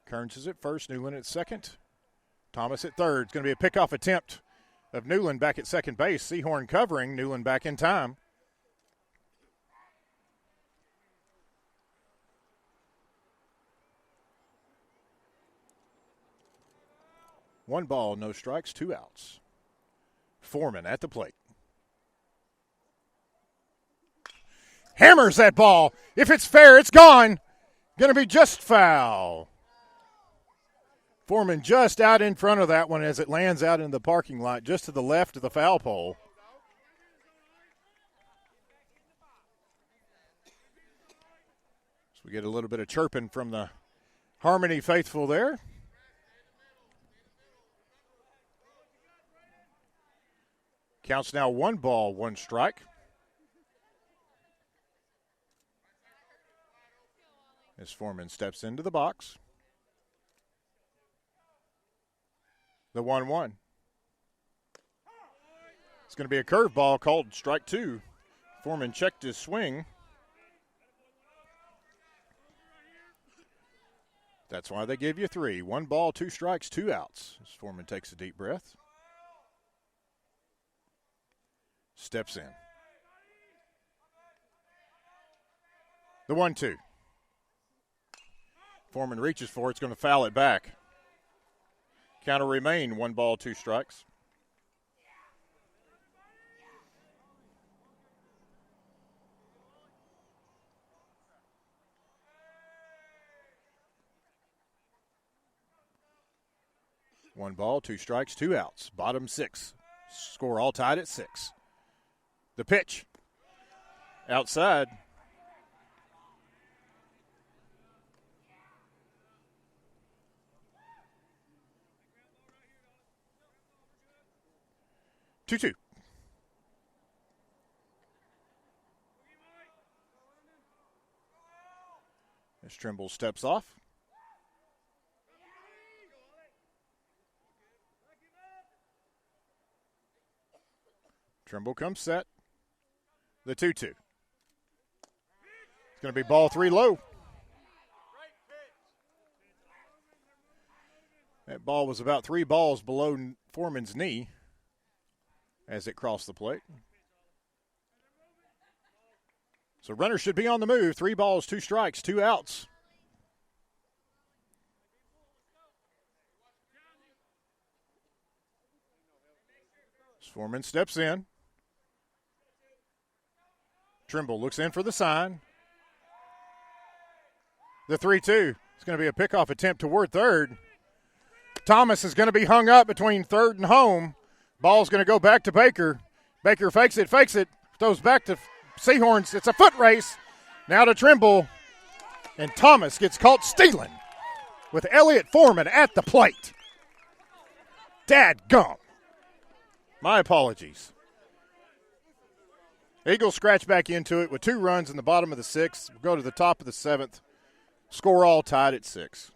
Kearns is at first, Newland at second. Thomas at third. It's going to be a pickoff attempt of Newland back at second base. Seahorn covering, Newland back in time. One ball, no strikes, 2 outs. Foreman at the plate. Hammers that ball. If it's fair, it's gone. Going to be just foul. Foreman just out in front of that one as it lands out in the parking lot, just to the left of the foul pole. So we get a little bit of chirping from the Harmony faithful there. Counts now 1 ball, 1 strike. As Foreman steps into the box. The 1-1. It's going to be a curveball called strike 2. Foreman checked his swing. That's why they give you 3. 1 ball, 2 strikes, 2 outs. As Foreman takes a deep breath. Steps in. The 1-2. Foreman reaches for it. It's going to foul it back. Count will remain 1 ball, 2 strikes. One ball, 2 strikes, 2 outs. Bottom 6. Score all tied at 6. The pitch. Outside. Two. As Trimble steps off. Trimble comes set. The 2-2. It's going to be ball 3 low. That ball was about 3 balls below Foreman's knee as it crossed the plate. So runners should be on the move. 3 balls, 2 strikes, 2 outs. Foreman steps in. Trimble looks in for the sign. The 3-2 is going to be a pickoff attempt toward third. Thomas is going to be hung up between third and home. Ball's going to go back to Baker. Baker fakes it, throws back to Seahorns. It's a foot race. Now to Trimble. And Thomas gets caught stealing with Elliott Foreman at the plate. Dadgum. My apologies. Eagles scratch back into it with 2 runs in the bottom of the 6th. We'll go to the top of the 7th. Score all tied at 6.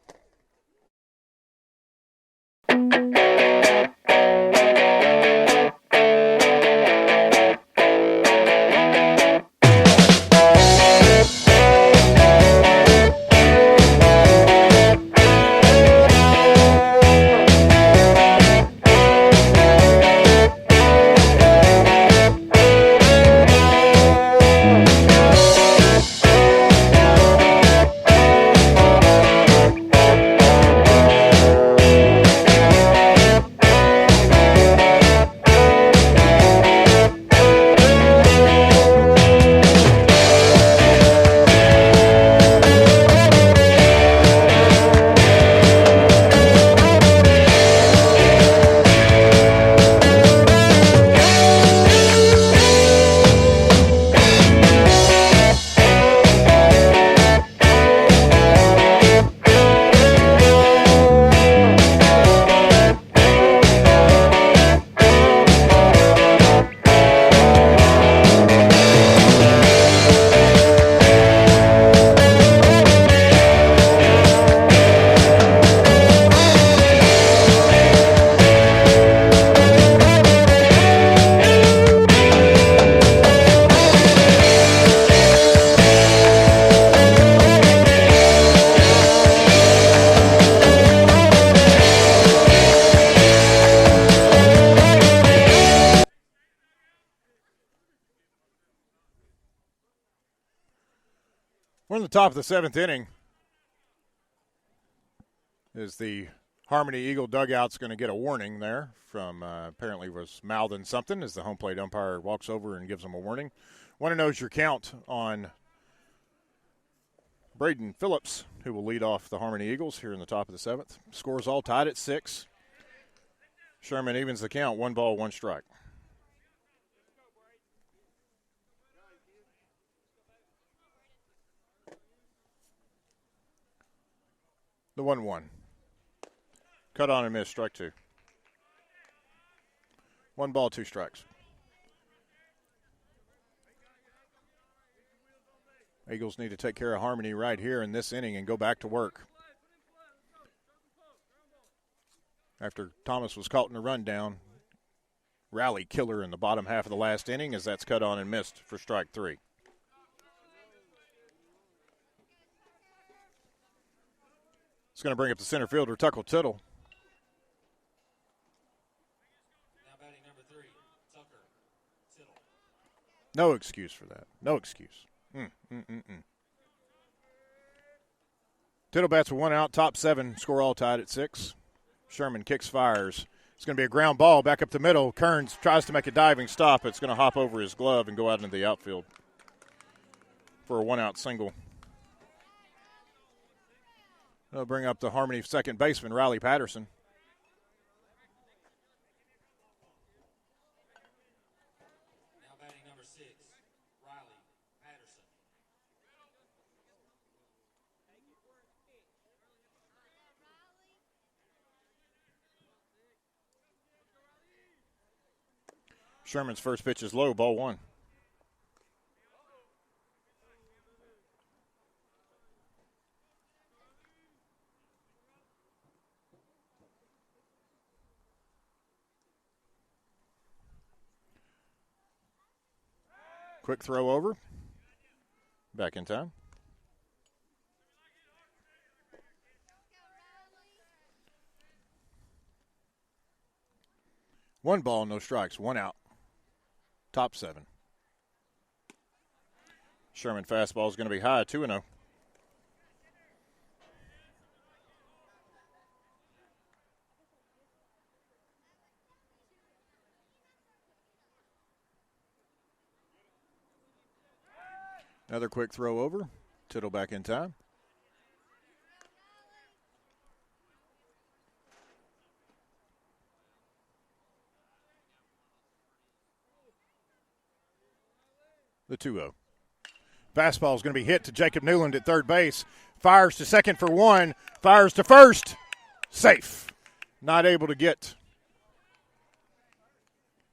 We're in the top of the 7th inning as the Harmony Eagle dugout's going to get a warning there from apparently was mouthing something as the home plate umpire walks over and gives them a warning. Want to know your count on Braden Phillips, who will lead off the Harmony Eagles here in the top of the seventh. Scores all tied at 6. Sherman evens the count, 1 ball, 1 strike. The 1-1. Cut on and miss, strike 2. 1 ball, 2 strikes. Eagles need to take care of Harmony right here in this inning and go back to work. After Thomas was caught in a rundown, rally killer in the bottom half of the last inning as that's cut on and missed for strike 3. It's going to bring up the center fielder, Tuckle Tittle. Now batting number 3, Tucker Tittle. No excuse for that. No excuse. Tittle bats with 1 out, top 7, score all tied at 6. Sherman kicks, fires. It's going to be a ground ball back up the middle. Kearns tries to make a diving stop. It's going to hop over his glove and go out into the outfield for a 1-out single. They'll bring up the Harmony second baseman, Riley Patterson. Now batting number 6, Riley Patterson. Sherman's first pitch is low, ball 1. Quick throw over. Back in time. One ball, no strikes, 1 out. Top 7. Sherman fastball is going to be high, 2-0. Another quick throw over. Tittle back in time. The 2-0. Fastball is going to be hit to Jacob Newland at third base. Fires to second for 1. Fires to first. Safe. Not able to get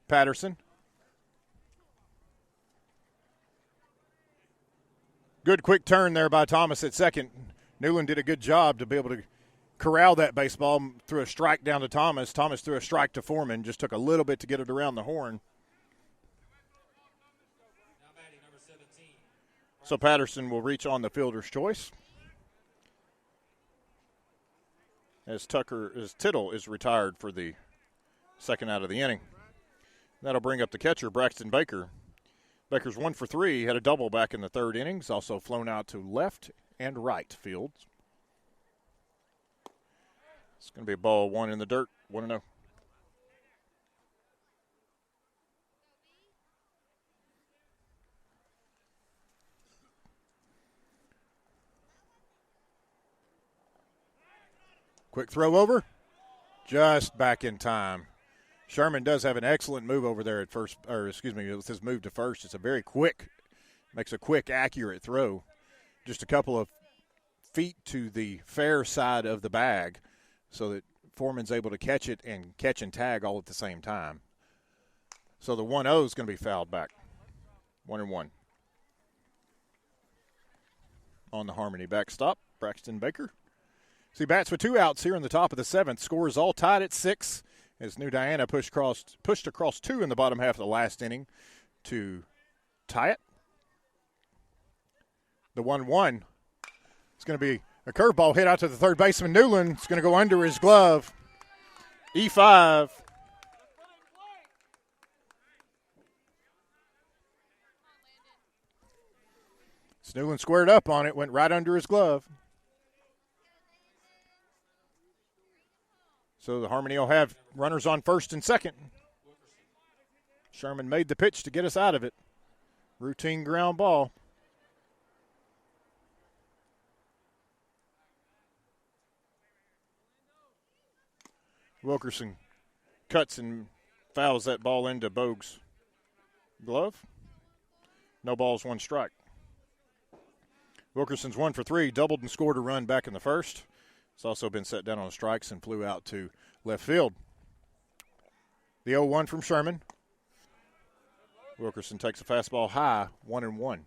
Patterson. Good quick turn there by Thomas at second. Newland did a good job to be able to corral that baseball, threw a strike down to Thomas. Thomas threw a strike to Foreman, just took a little bit to get it around the horn. Now batting number 17. So Patterson will reach on the fielder's choice. As Tittle is retired for the second out of the inning. That'll bring up the catcher, Braxton Baker. Baker's 1 for 3, had a double back in the third innings, also flown out to left and right fields. It's going to be a ball 1 in the dirt, 1-0. Quick throw over, just back in time. Sherman does have an excellent move over there at first, with his move to first. It's a very quick, makes a quick, accurate throw. Just a couple of feet to the fair side of the bag so that Foreman's able to catch it and tag all at the same time. So the 1-0 is going to be fouled back. 1-1. On the Harmony backstop, Braxton Baker. So he bats with 2 outs here in the top of the 7th. Scores all tied at 6. As New Diana pushed across 2 in the bottom half of the last inning to tie it. The 1-1. It's going to be a curveball hit out to the third baseman, Newland. It's going to go under his glove. E5. So Newland squared up on it, went right under his glove. So the Harmony will have runners on first and second. Sherman made the pitch to get us out of it. Routine ground ball. Wilkerson cuts and fouls that ball into Bogue's glove. No balls, one strike. Wilkerson's 1 for 3, doubled and scored a run back in the first. It's also been set down on strikes and flew out to left field. The 0-1 from Sherman. Wilkerson takes a fastball high, 1-1.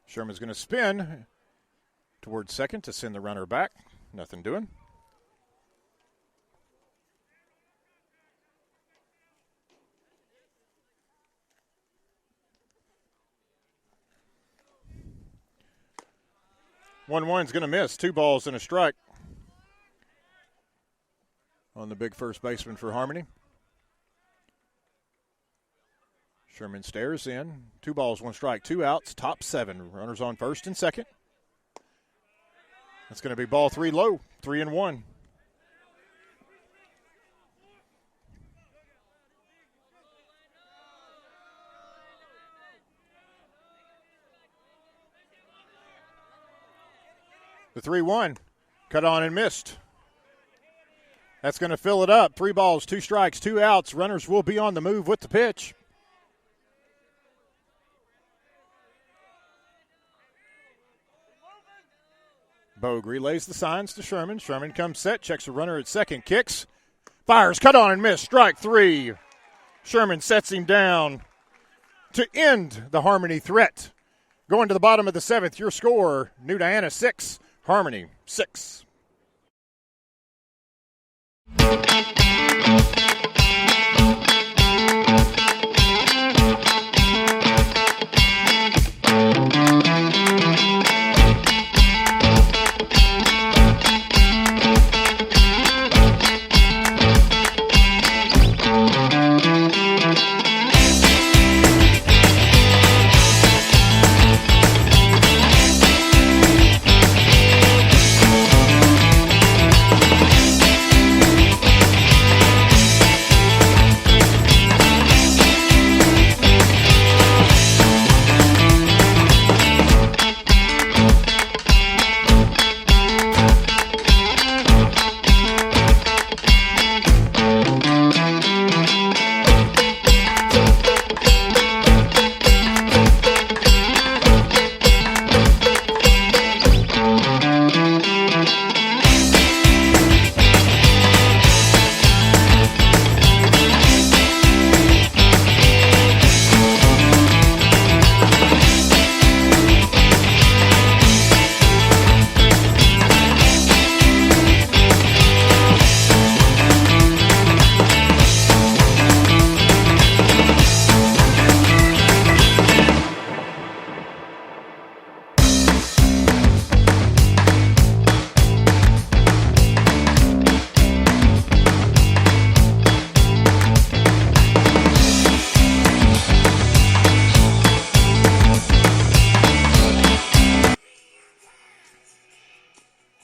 Sherman's going to spin towards second to send the runner back. Nothing doing. One's going to miss. 2 balls and a strike on the big first baseman for Harmony. Sherman stares in. 2 balls, 1 strike, 2 outs, top 7. Runners on first and second. That's going to be ball 3 low, 3-1. The 3-1, cut on and missed. That's going to fill it up. 3 balls, 2 strikes, 2 outs. Runners will be on the move with the pitch. Bogue relays the signs to Sherman. Sherman comes set, checks a runner at second, kicks, fires, cut on and miss, strike 3. Sherman sets him down to end the Harmony threat. Going to the bottom of the 7th, your score, New Diana 6, Harmony 6.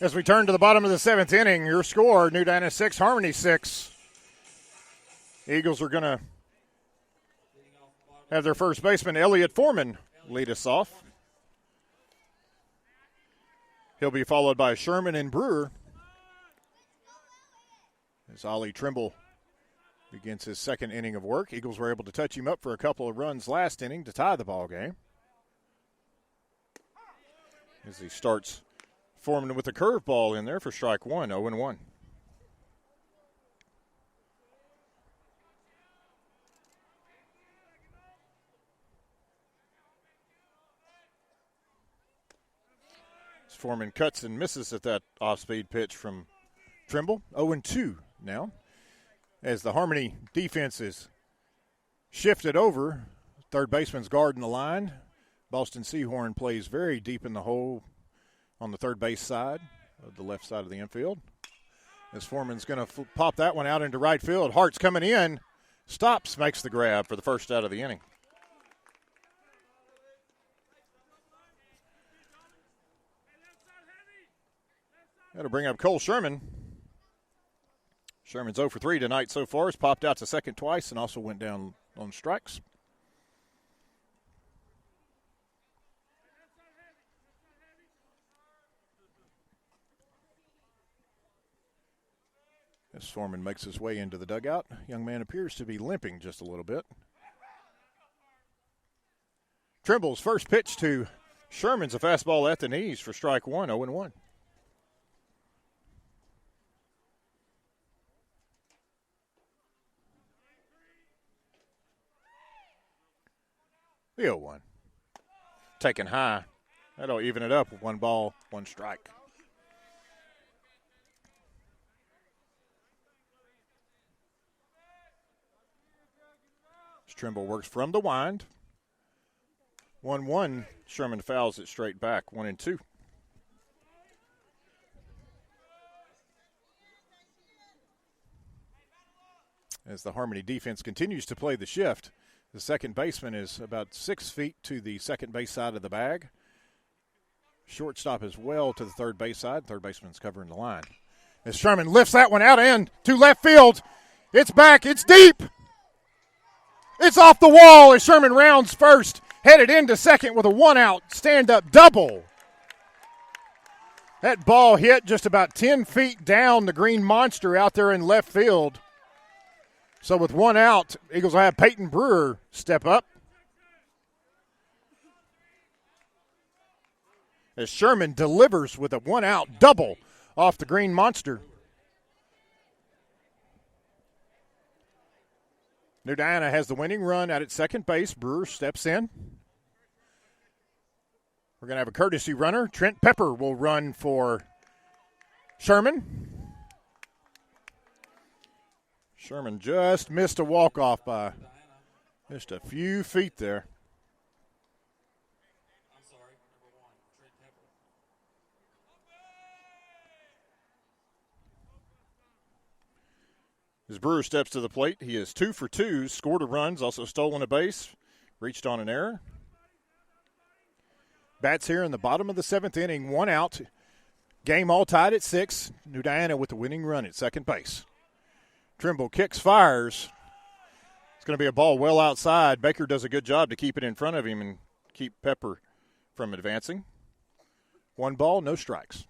As we turn to the bottom of the 7th inning, your score, New Diana 6, Harmony 6. Eagles are going to have their first baseman, Elliott Foreman, lead us off. He'll be followed by Sherman and Brewer as Ollie Trimble begins his second inning of work. Eagles were able to touch him up for a couple of runs last inning to tie the ball game. As he starts Foreman with a curveball in there for strike 1, 0-1. Foreman cuts and misses at that off-speed pitch from Trimble. 0-2 now. As the Harmony defense is shifted over, third baseman's guarding the line. Boston Seahorn plays very deep in the hole on the third base side of the left side of the infield. As Foreman's going to pop that one out into right field. Hart's coming in, Stops, makes the grab for the first out of the inning. That'll bring up Cole Sherman. Sherman's 0 for 3 tonight so far. He's popped out to second twice and also went down on strikes. As Foreman makes his way into the dugout, young man appears to be limping just a little bit. Trimble's first pitch to Sherman's a fastball at the knees for strike one, 0-1. The 0-1. Taken high. That'll even it up with 1 ball, 1 strike. Trimble works from the wind. 1-1. Sherman fouls it straight back. 1-2. As the Harmony defense continues to play the shift, the second baseman is about 6 feet to the second base side of the bag. Shortstop as well to the third base side. Third baseman's covering the line. As Sherman lifts that one out and to left field. It's back. It's deep. It's off the wall as Sherman rounds first, headed into second with a 1-out stand-up double. That ball hit just about 10 feet down the green monster out there in left field. So with 1 out, Eagles will have Peyton Brewer step up. As Sherman delivers with a 1-out double off the green monster. New Diana has the winning run out at second base. Brewer steps in. We're going to have a courtesy runner. Trent Pepper will run for Sherman. Sherman just missed a walk-off by just a few feet there. I'm sorry, number 1, Trent Pepper. As Brewer steps to the plate, he is 2 for 2, scored a runs, also stolen a base, reached on an error. Bats here in the bottom of the 7th inning, 1 out. Game all tied at 6. New Diana with the winning run at second base. Trimble kicks, fires. It's going to be a ball well outside. Baker does a good job to keep it in front of him and keep Pepper from advancing. 1 ball, no strikes.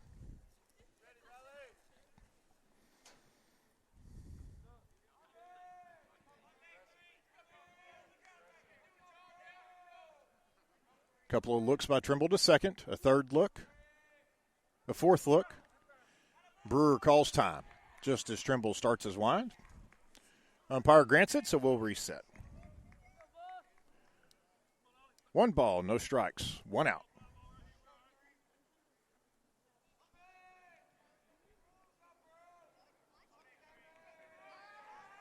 Couple of looks by Trimble to second, a third look, a fourth look. Brewer calls time just as Trimble starts his wind. Umpire grants it, so we'll reset. 1 ball, no strikes, 1 out.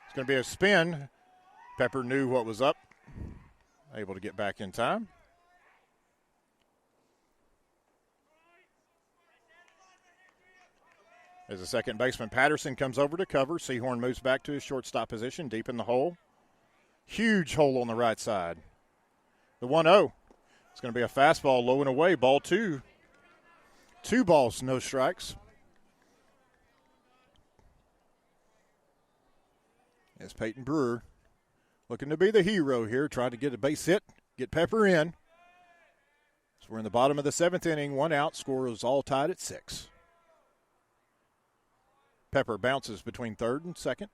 It's going to be a spin. Pepper knew what was up, able to get back in time. As the second baseman Patterson comes over to cover, Seahorn moves back to his shortstop position, deep in the hole. Huge hole on the right side. The 1-0. It's going to be a fastball low and away, ball 2. 2 balls, no strikes. As Peyton Brewer looking to be the hero here, trying to get a base hit, get Pepper in. So we're in the bottom of the 7th inning, 1 out, score is all tied at 6. Pepper bounces between third and second.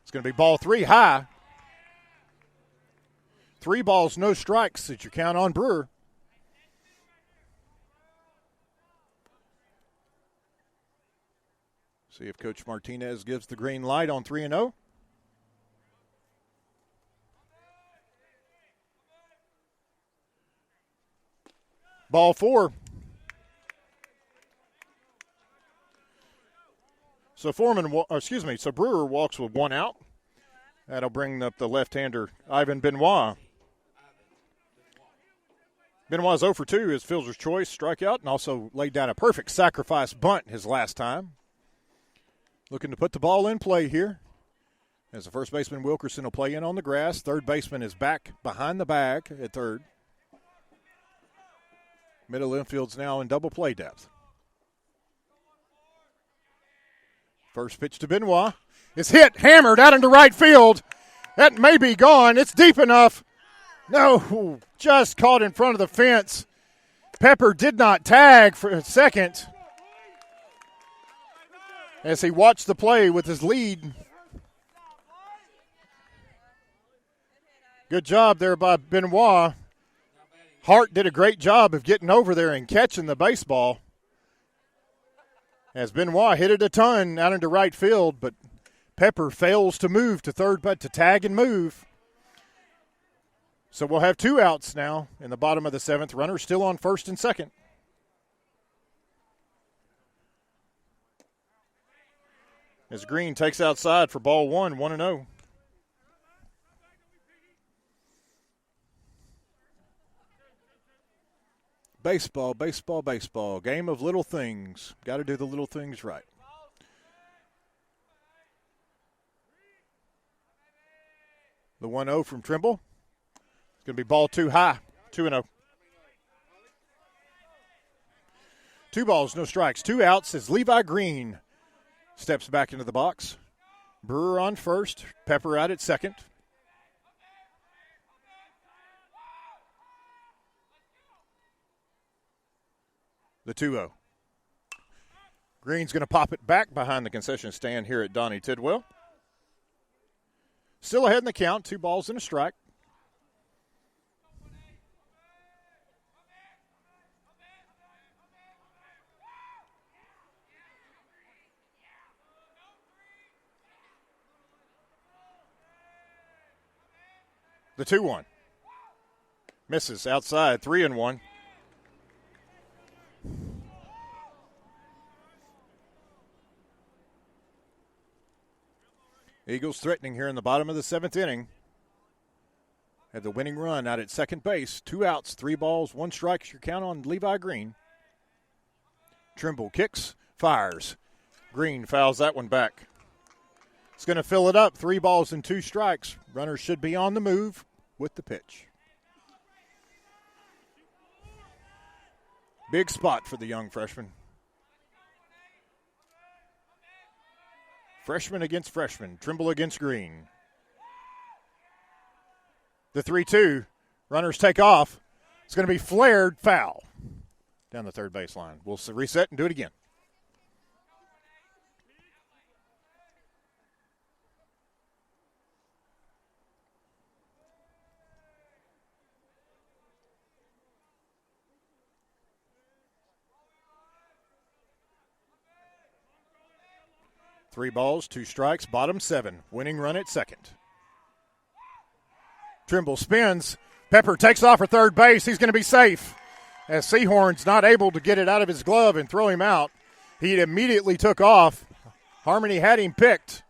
It's going to be ball 3 high. 3 balls, no strikes that you count on Brewer. See if Coach Martinez gives the green light on 3-0. Ball 4. So Brewer walks with 1 out. That'll bring up the left-hander, Ivan Benoit. Benoit's 0 for 2, his fielder's choice, strikeout, and also laid down a perfect sacrifice bunt his last time. Looking to put the ball in play here. As the first baseman Wilkerson will play in on the grass. Third baseman is back behind the bag at third. Middle infield's now in double play depth. First pitch to Benoit. It's hit, hammered out into right field. That may be gone. It's deep enough. No, just caught in front of the fence. Pepper did not tag for a second as he watched the play with his lead. Good job there by Benoit. Hart did a great job of getting over there and catching the baseball. As Benoit hit it a ton out into right field, but Pepper fails to move to third, but to tag and move. So we'll have 2 outs now in the bottom of the 7th. Runners still on first and second. As Green takes outside for ball 1, 1-0. Baseball, baseball, baseball. Game of little things. Got to do the little things right. The 1-0 from Trimble. It's going to be ball 2 high. 2-0. 2 balls, no strikes. 2 outs as Levi Green steps back into the box. Brewer on first. Pepper out at second. The 2-0. Green's going to pop it back behind the concession stand here at Donnie Tidwell. Still ahead in the count, 2 balls and a strike. The 2-1. Misses outside, 3-1. Eagles threatening here in the bottom of the 7th inning. Had the winning run out at second base. 2 outs, 3 balls, 1 strike. It's your count on Levi Green. Trimble kicks, fires. Green fouls that one back. It's going to fill it up. 3 balls and 2 strikes. Runners should be on the move with the pitch. Big spot for the young freshman. Freshman against freshman. Trimble against Green. The 3-2. Runners take off. It's going to be flared foul down the third baseline. We'll reset and do it again. Three balls, 2 strikes, bottom 7. Winning run at second. Trimble spins. Pepper takes off for third base. He's going to be safe. As Seahorn's not able to get it out of his glove and throw him out, he immediately took off. Harmony had him picked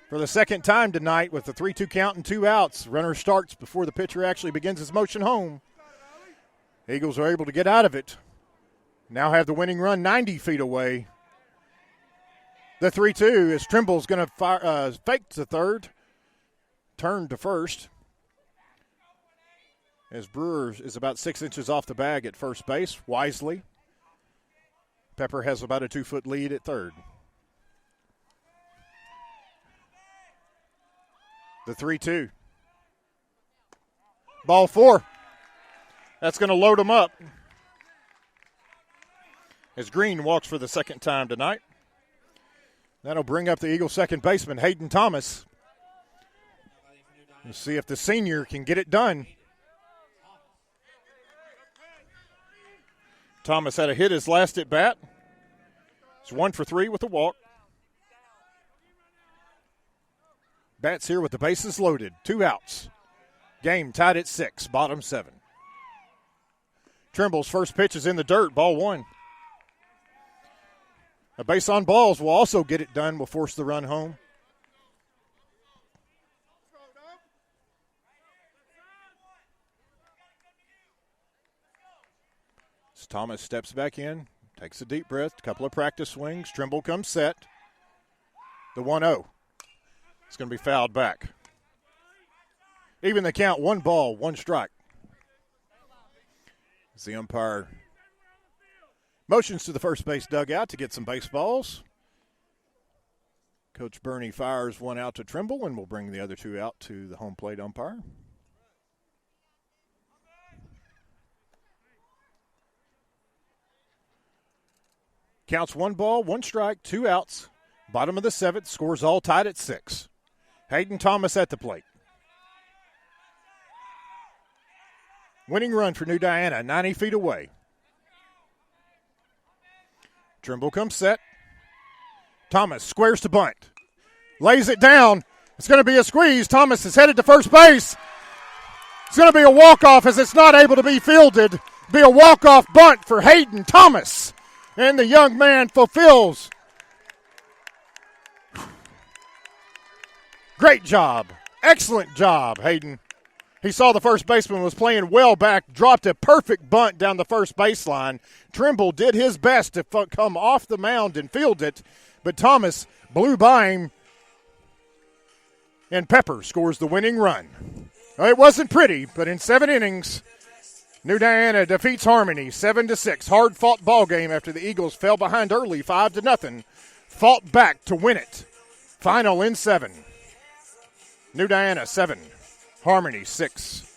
for the second time tonight with the 3-2 count and 2 outs. Runner starts before the pitcher actually begins his motion home. Eagles are able to get out of it. Now have the winning run 90 feet away. The 3-2 is Trimble's going to fake to third, turn to first. As Brewer is about 6 inches off the bag at first base, wisely. Pepper has about a 2-foot lead at third. The 3-2. Ball 4. That's going to load him up. As Green walks for the second time tonight. That'll bring up the Eagles' second baseman, Hayden Thomas. We'll see if the senior can get it done. Thomas had a hit his last at bat. It's 1 for 3 with a walk. Bats here with the bases loaded. 2 outs. Game tied at 6, bottom 7. Trimble's first pitch is in the dirt, ball 1. A base on balls will also get it done, will force the run home. As Thomas steps back in, takes a deep breath, a couple of practice swings. Trimble comes set. The 1-0. It's going to be fouled back. Even the count, 1 ball, 1 strike. As the umpire motions to the first base dugout to get some baseballs. Coach Bernie fires one out to Trimble and will bring the other 2 out to the home plate umpire. Counts 1 ball, 1 strike, 2 outs. Bottom of the 7th, scores all tied at 6. Hayden Thomas at the plate. Winning run for New Diana, 90 feet away. Trimble comes set. Thomas squares to bunt. Lays it down. It's going to be a squeeze. Thomas is headed to first base. It's going to be a walk-off as it's not able to be fielded. Be a walk-off bunt for Hayden Thomas. And the young man fulfills. Great job. Excellent job, Hayden. He saw the first baseman was playing well back, dropped a perfect bunt down the first baseline. Trimble did his best to come off the mound and field it, but Thomas blew by him, and Pepper scores the winning run. It wasn't pretty, but in 7 innings, New Diana defeats Harmony 7-6. Hard-fought ball game after the Eagles fell behind early 5-0. Fought back to win it. Final in 7. New Diana 7, Harmony 6.